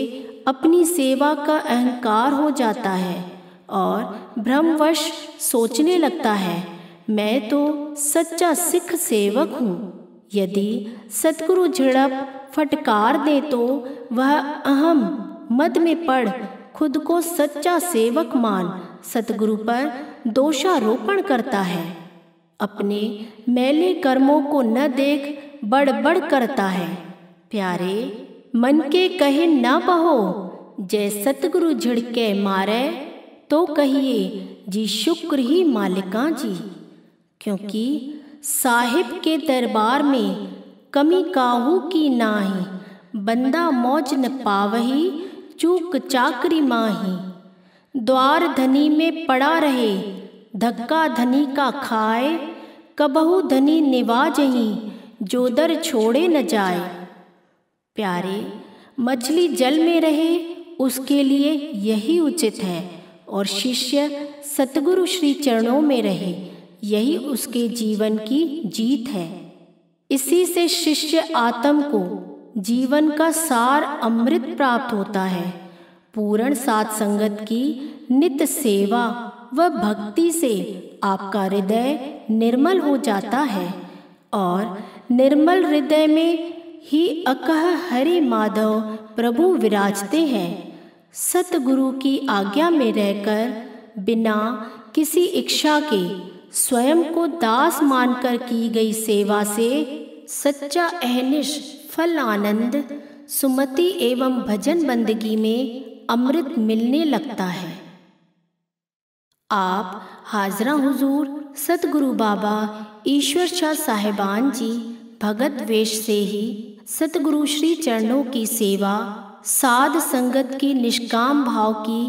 अपनी सेवा का अहंकार हो जाता है और भ्रमवश सोचने लगता है, मैं तो सच्चा सिख सेवक हूँ। यदि सतगुरु झड़प फटकार दे तो वह अहम मद में पड़ खुद को सच्चा सेवक मान सतगुरु पर दोषारोपण करता है। अपने मैले कर्मों को न देख बड़बड़ करता है। प्यारे मन के कहे न बहो, जय सतगुरु झिड़के मारे तो कहिए जी शुक्र ही मालिका जी। क्योंकि साहिब के दरबार में कमी काहू की नाही, बंदा मौज न पावही चूक चाकरी माही। द्वार धनी में पड़ा रहे धक्का धनी का खाए, कबहू धनी निवाजही जो दर छोड़े न जाए। प्यारे मछली जल में रहे उसके लिए यही उचित है और शिष्य सतगुरु श्री चरणों में रहे यही उसके जीवन की जीत है। इसी से शिष्य आत्म को जीवन का सार अमृत प्राप्त होता है। पूर्ण साध संगत की नित्य सेवा व भक्ति से आपका हृदय निर्मल हो जाता है और निर्मल हृदय में ही अकह हरि माधव प्रभु विराजते हैं। सतगुरु की आज्ञा में रहकर बिना किसी इच्छा के स्वयं को दास मानकर की गई सेवा से सच्चा अहनिश फल आनंद सुमति एवं भजन बंदगी में अमृत मिलने लगता है। आप हाजरा हुजूर सतगुरु बाबा ईश्वर शाह साहिबान जी भगत वेश से ही सतगुरु श्री चरणों की सेवा, साध संगत की निष्काम भाव की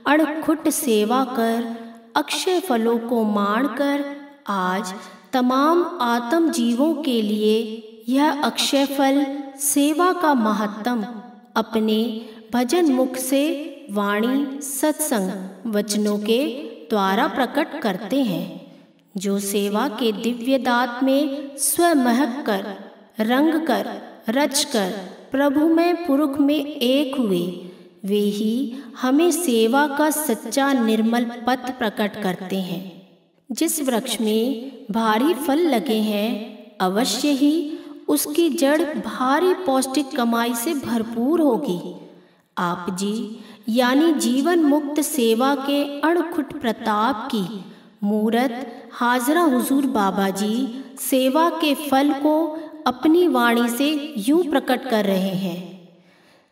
अड़खुट सेवा कर अक्षय फलों को माण कर आज तमाम आत्म जीवों के लिए यह अक्षय फल सेवा का महत्तम अपने भजन मुख से वाणी सत्संग वचनों के द्वारा प्रकट करते हैं। जो सेवा के दिव्य दात में स्व महक कर, रंग कर, रच कर प्रभु में पुरुष में एक हुए, वे ही हमें सेवा का सच्चा निर्मल पथ प्रकट करते हैं। जिस वृक्ष में भारी फल लगे हैं अवश्य ही उसकी जड़ भारी पौष्टिक कमाई से भरपूर होगी। आप जी यानी जीवन मुक्त सेवा के अड़खुट प्रताप की मूरत हाजरा हुजूर बाबा जी सेवा के फल को अपनी वाणी से यूं प्रकट कर रहे हैं।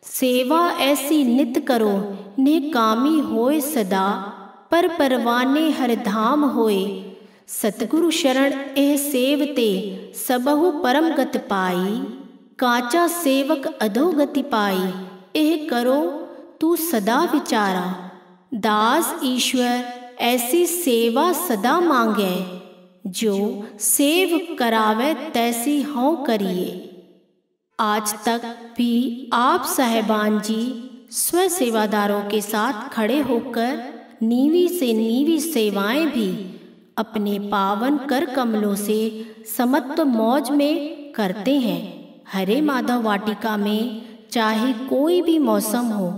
सेवा ऐसी नित करो ने कामी होए सदा, पर परवाने हर धाम होए। सतगुरु शरण एह सेवते सबहु परम गत पाई, काचा सेवक अधोगति पाई। एह करो तू सदा विचारा, दास ईश्वर ऐसी सेवा सदा मांगे। जो सेव करावे तैसी हों करिए। आज तक भी आप साहिबान जी स्व सेवादारों के साथ खड़े होकर नीवी से नीवी सेवाएं भी अपने पावन कर कमलों से समत्व मौज में करते हैं। हरे माधव वाटिका में चाहे कोई भी मौसम हो,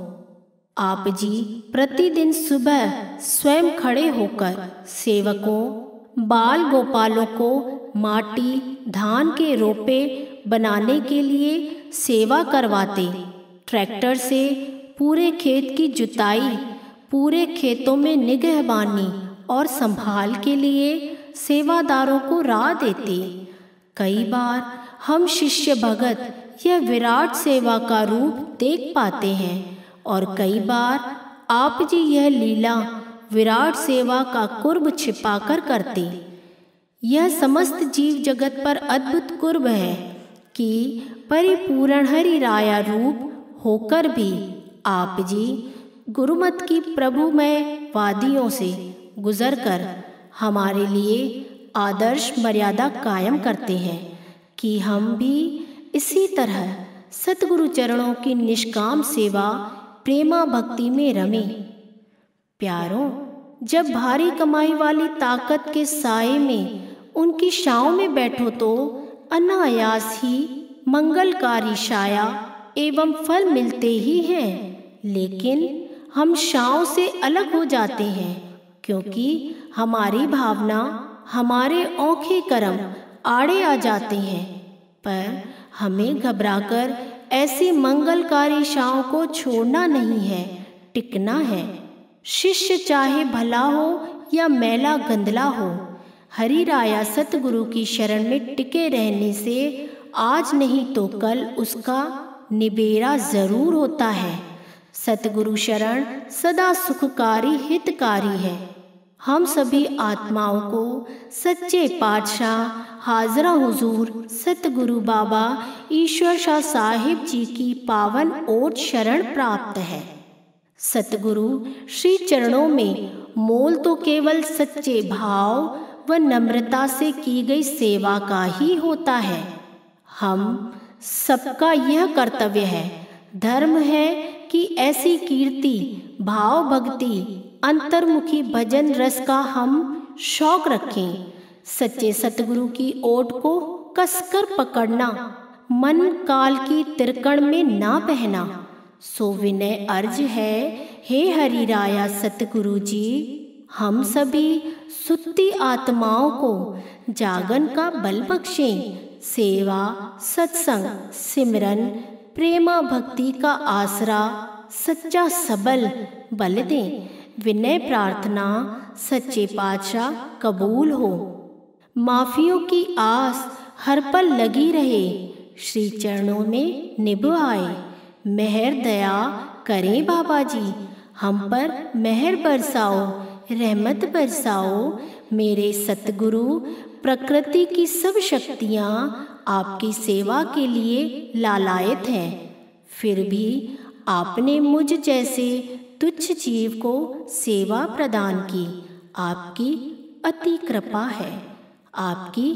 आप जी प्रतिदिन सुबह स्वयं खड़े होकर सेवकों बाल गोपालों को माटी धान के रोपे बनाने के लिए सेवा करवाते, ट्रैक्टर से पूरे खेत की जुताई, पूरे खेतों में निगहबानी और संभाल के लिए सेवादारों को राह देते। कई बार हम शिष्य भगत यह विराट सेवा का रूप देख पाते हैं और कई बार आप जी यह लीला विराट सेवा का कुर्ब छिपाकर करते। यह समस्त जीव जगत पर अद्भुत कुर्ब है कि परिपूर्ण हरि राया रूप होकर भी आप जी गुरुमत की प्रभुमय वादियों से गुजरकर हमारे लिए आदर्श मर्यादा कायम करते हैं कि हम भी इसी तरह सतगुरु चरणों की निष्काम सेवा प्रेमा भक्ति में रमें। प्यारों, जब भारी कमाई वाली ताकत के साए में उनकी छांव में बैठो तो अनायास ही मंगलकारी छाया एवं फल मिलते ही हैं। लेकिन हम छांव से अलग हो जाते हैं क्योंकि हमारी भावना, हमारे औखे कर्म आड़े आ जाते हैं। पर हमें घबराकर ऐसी मंगलकारी छांव को छोड़ना नहीं है, टिकना है। शिष्य चाहे भला हो या मैला गंदला हो, हरि राया सतगुरु की शरण में टिके रहने से आज नहीं तो कल उसका निबेरा जरूर होता है। सतगुरु शरण सदा सुखकारी हितकारी है। हम सभी आत्माओं को सच्चे पातशाह हाजरा हुजूर सतगुरु बाबा ईश्वर शाह साहिब जी की पावन ओट शरण प्राप्त है। सतगुरु श्री चरणों में मोल तो केवल सच्चे भाव व नम्रता से की गई सेवा का ही होता है। हम सबका यह कर्तव्य है, धर्म है कि ऐसी कीर्ति, भाव भक्ति, अंतर्मुखी भजन रस का हम शौक रखें। सच्चे सतगुरु की ओट को कसकर पकड़ना, मन काल की तिरकण में ना बहना, सो विनय अर्ज है हे हरि राया सतगुरु जी, हम सभी सुत्ती आत्माओं को जागन का बल बख्शें। सेवा, सत्संग, सिमरन, प्रेमा भक्ति का आसरा सच्चा सबल बल दें। विनय प्रार्थना सच्चे पातशाह कबूल हो। माफियों की आस हर पल लगी रहे, श्री चरणों में निभाए। मेहर दया करें बाबा जी, हम पर मेहर बरसाओ, रहमत बरसाओ। मेरे सतगुरु, प्रकृति की सब शक्तियाँ आपकी सेवा के लिए लालायत हैं, फिर भी आपने मुझ जैसे तुच्छ जीव को सेवा प्रदान की। आपकी अति कृपा है, आपकी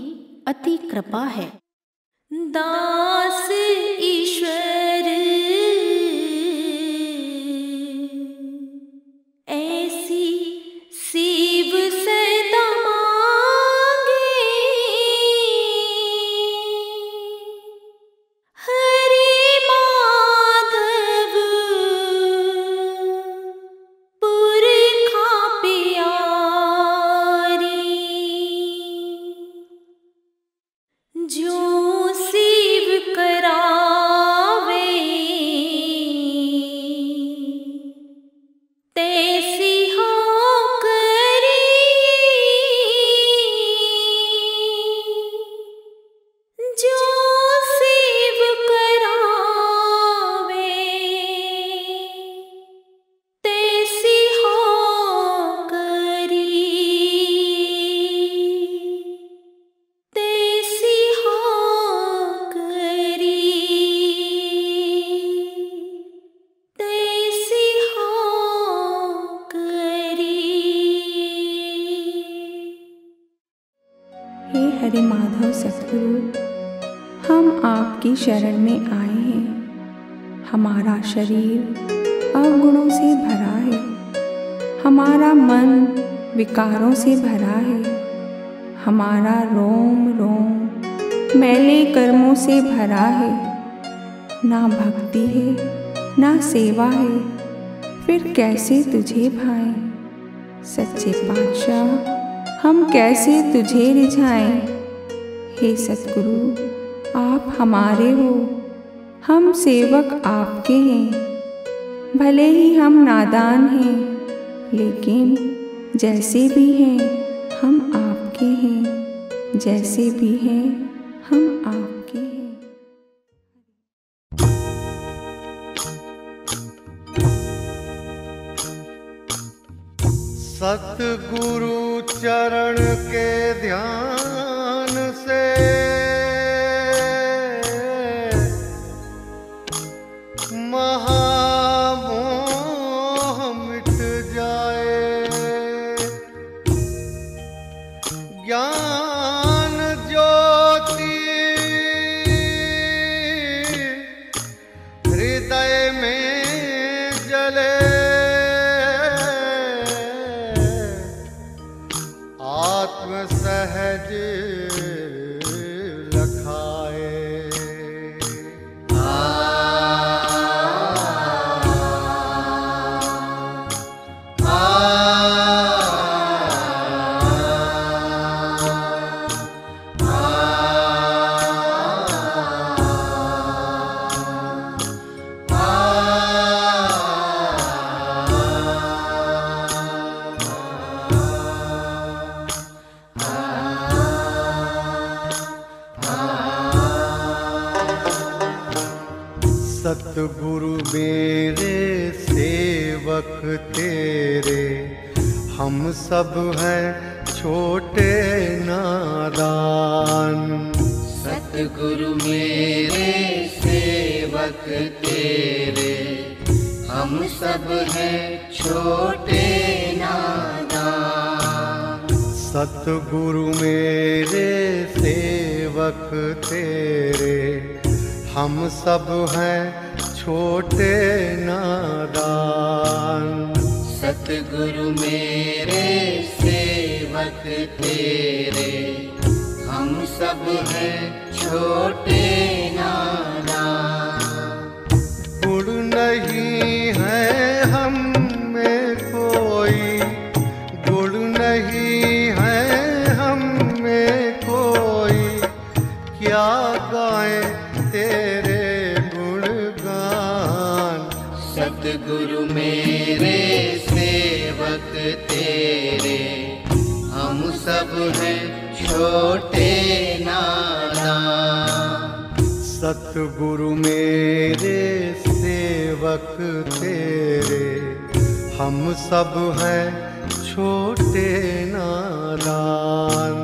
अति कृपा है। दास ईश्वर ऐसी सेव सदा मांगे, हरि माधव पुरखा प्यारी, जो सेव करावे तैसी हो करी, जो सेव करावे तैसी हो करी, तैसी हो करी, तैसी हो करी। हे हरे माधव सतगुरु, हम आपकी शरण में आए हैं। हमारा शरीर अवगुणों से भरा है, हमारा मन विकारों से भरा है, हमारा रोम रोम मैले कर्मों से भरा है। ना भक्ति है ना सेवा है, फिर कैसे तुझे भाएं? सच्चे पातशाह, हम कैसे तुझे रिझाएं? हे सतगुरु, आप हमारे हो, हम सेवक आपके हैं। भले ही हम नादान हैं, लेकिन जैसे भी हैं हम आपके हैं, जैसे भी हैं हम आपके हैं। सतगुरु चरण के ध्यान से महामोह मिट जाए, ज्ञान ज्योति हृदय में जले, आत्म सहज लखाए। सतगुरु मेरे सेवक तेरे, हम सब हैं छोटे नादान। सतगुरु मेरे सेवक तेरे, हम सब हैं छोटे नादान। सतगुरु मेरे सेवक तेरे, हम सब हैं छोटे नादान। सतगुरु मेरे सेवक तेरे, हम सब हैं छोटे नादान। गुण नहीं है हम में कोई, गुण नहीं है हम में कोई, क्या गाएं तेरे गुणगान। सतगुरु मेरे सेवक तेरे, हम सब हैं छोटे नादान। सतगुरु मेरे सेवक तेरे, हम सब हैं छोटे नादान।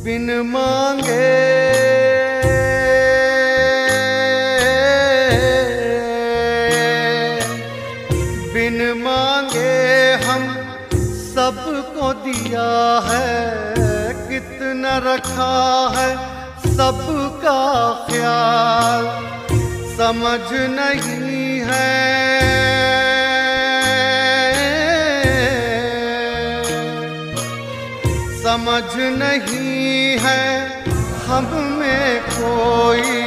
बिन मांगे बिन मांगे हम सबको दिया है, कितना रखा है सबका ख्याल, समझ नहीं है समझ नहीं है हम में कोई,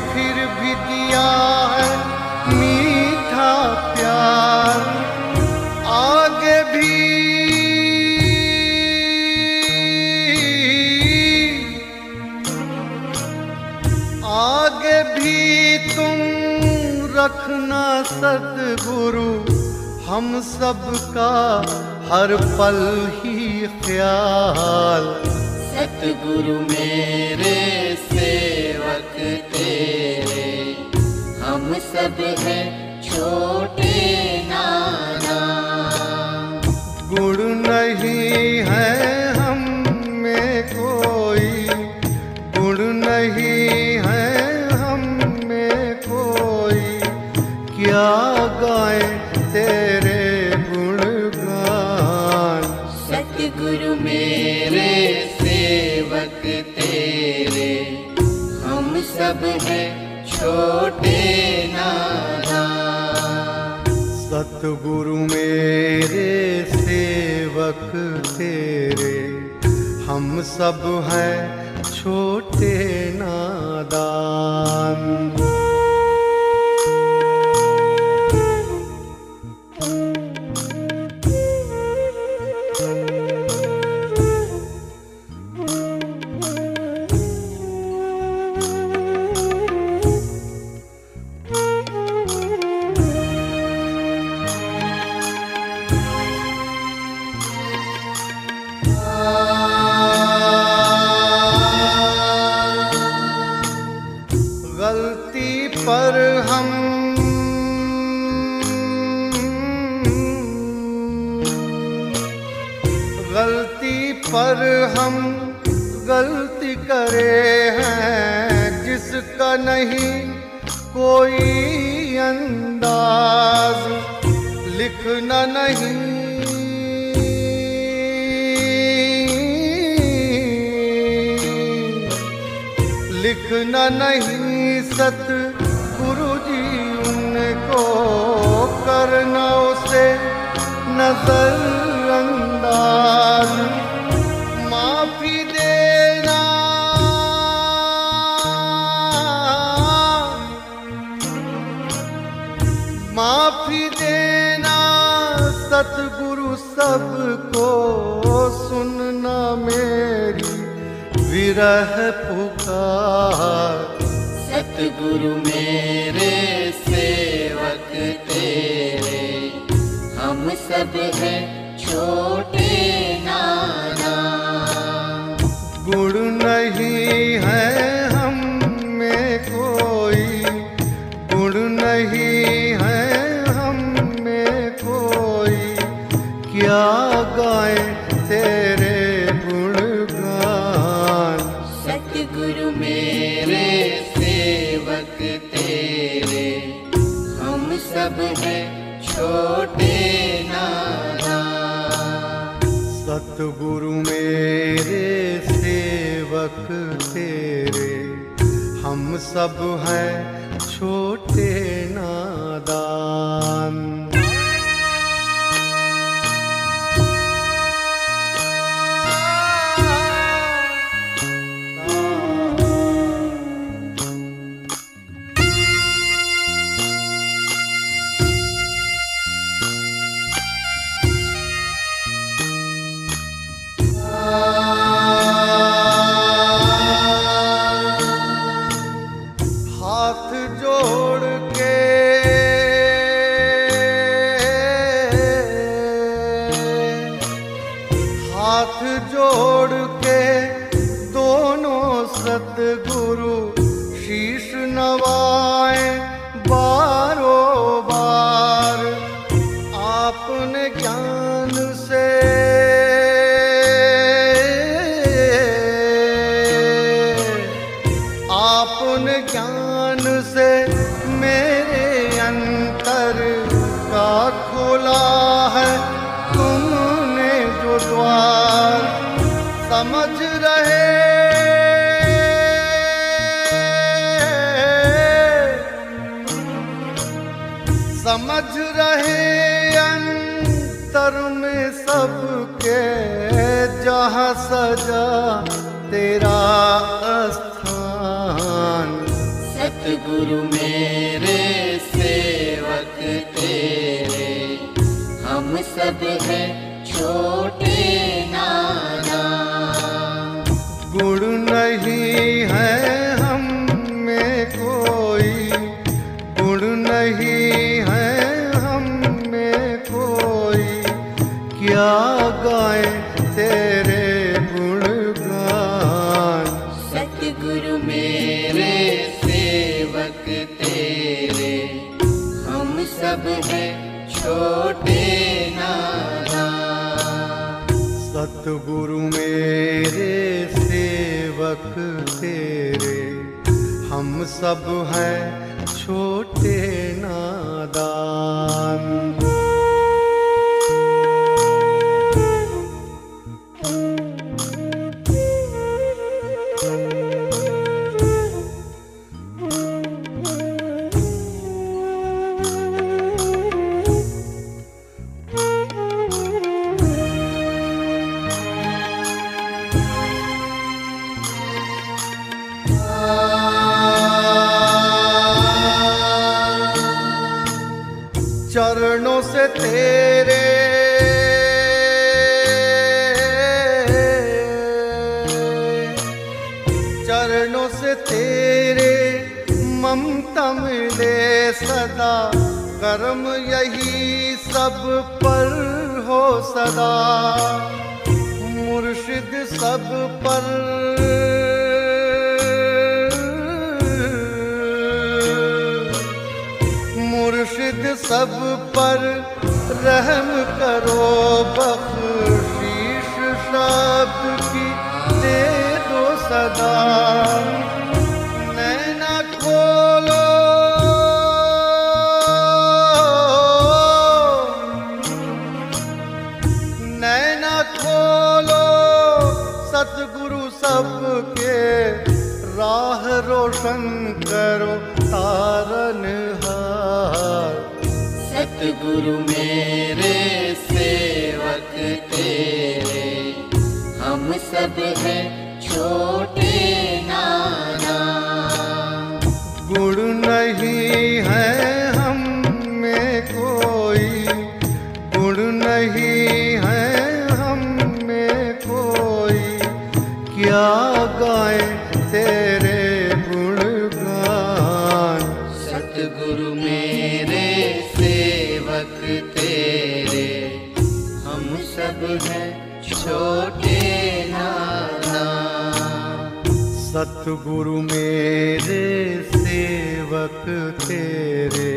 फिर भी दिया है मीठा प्यार। आगे भी तुम रखना सद्गुरु, हम सबका हर पल ही ख्याल। सतगुरु मेरे सेवक तेरे, हम सब हैं छोटे नादान। गुण नहीं है हम में कोई, गुण नहीं है हम में कोई, क्या गाएं तेरे गुणगान। सतगुरु मेरे सेवक तेरे, हम सब हैं छोटे नादान। सतगुरु मेरे सेवक तेरे, हम सब हैं छोटे नादान। गलती पर हम गलती करे हैं, जिसका नहीं कोई अंदाज, लिखना नहीं लिखना नहीं सतगुरु जी उनको, करना उसे नजरअंदाज। माफी देना माफी देना सतगुरु सबको, सुनना मेरी विरह पुकार। सतगुरु मेरे सेवक तेरे, हम सब हैं छोटे नादान। गुण नहीं है हम में कोई, गुण नहीं है हम में कोई, क्या गाएं तेरे गुणगान। सतगुरु मेरे सेवक तेरे, हम सब हैं छोटे नादान। सतगुरु मेरे सेवक तेरे, हम सब हैं छोटे नादान। आपने ज्ञान से आपने ज्ञान से मेरे अंतर का खोला है। तुमने जो द्वार समझ रहे अंतर में सबके, जहाँ सजा तेरा स्थान। सतगुरु मेरे सेवक तेरे, हम सब हैं छोटे नादान। गुण नहीं है हम में कोई, गुण नहीं है हम में कोई, क्या गाए तेरे गुणगान। सतगुरु मेरे सेवक तेरे, हम सब हैं छोटे नादान। सतगुरु मेरे सेवक तेरे, हम सब हैं छोटे नादान। चरणों से तेरे चरणों से तेरे ममता मिले सदा। कर्म यही सब पर हो सदा, मुर्शिद सब पर मुर्शिद सब पर रहम करो। बख्शीश शब्द की दे दो सदा। नैना खोलो नैना खोलो, सतगुरु सबके राह रोशन करो तारनहार। सतगुरु मेरे सेवक तेरे, हम सब हैं छोटे नादान। गुण नहीं है हम में कोई, गुण नहीं है हम में कोई, क्या गाए तेरे गुणगान। सतगुरु मेरे सेवक तेरे, हम सब हैं छोटे नादान। सतगुरु मेरे सेवक तेरे,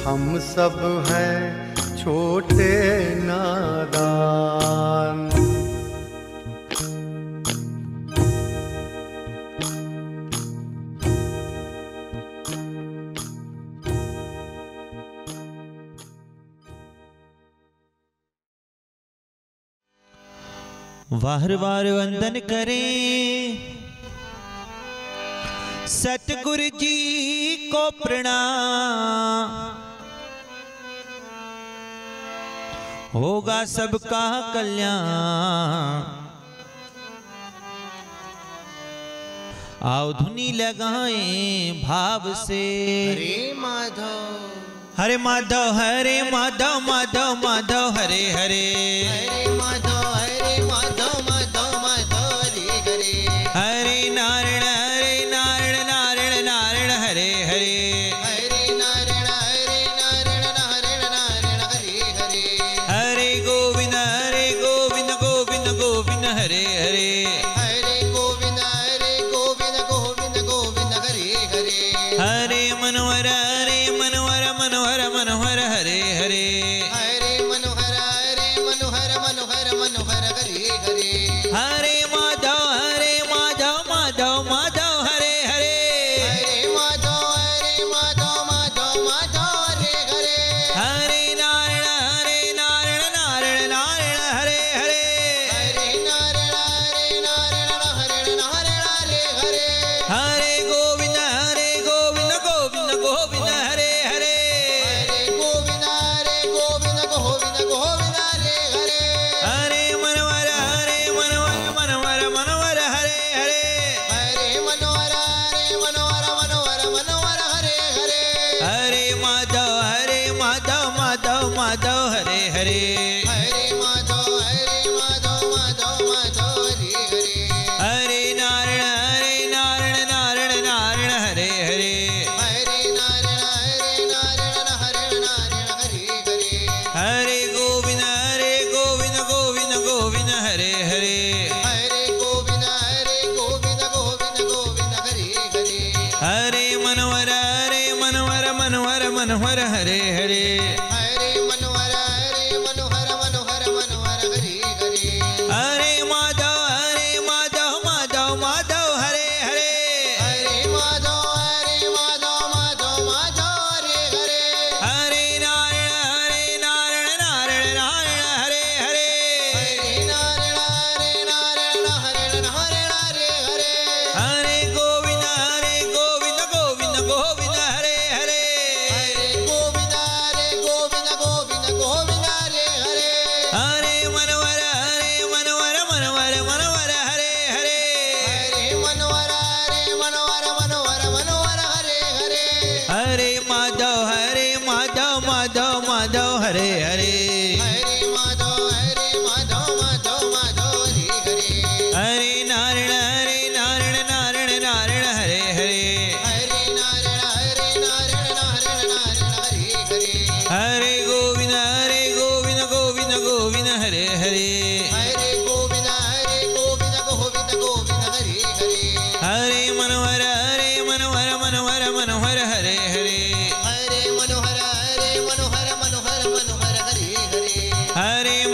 हम सब हैं छोटे नादान। वार वार वंदन करें सतगुरु जी को प्रणाम। होगा सबका कल्याण। आओ धुनी लगाएं भाव से। हरे माधव हरे माधव हरे माधव माधव माधव हरे हरे। हरे माधव माधव माधव हरे हरे। हरे नारायण नारायण नारायण हरे हरे। हरे नारायण नारायण हरे हरे। हरे गोविंद गोविंद गोविंद हरे हरे। हरे गोविंद गोविंद गोविंद हरे हरे। हरे मनोहर मनोहर मनोहर हरे हरे। हरे हरे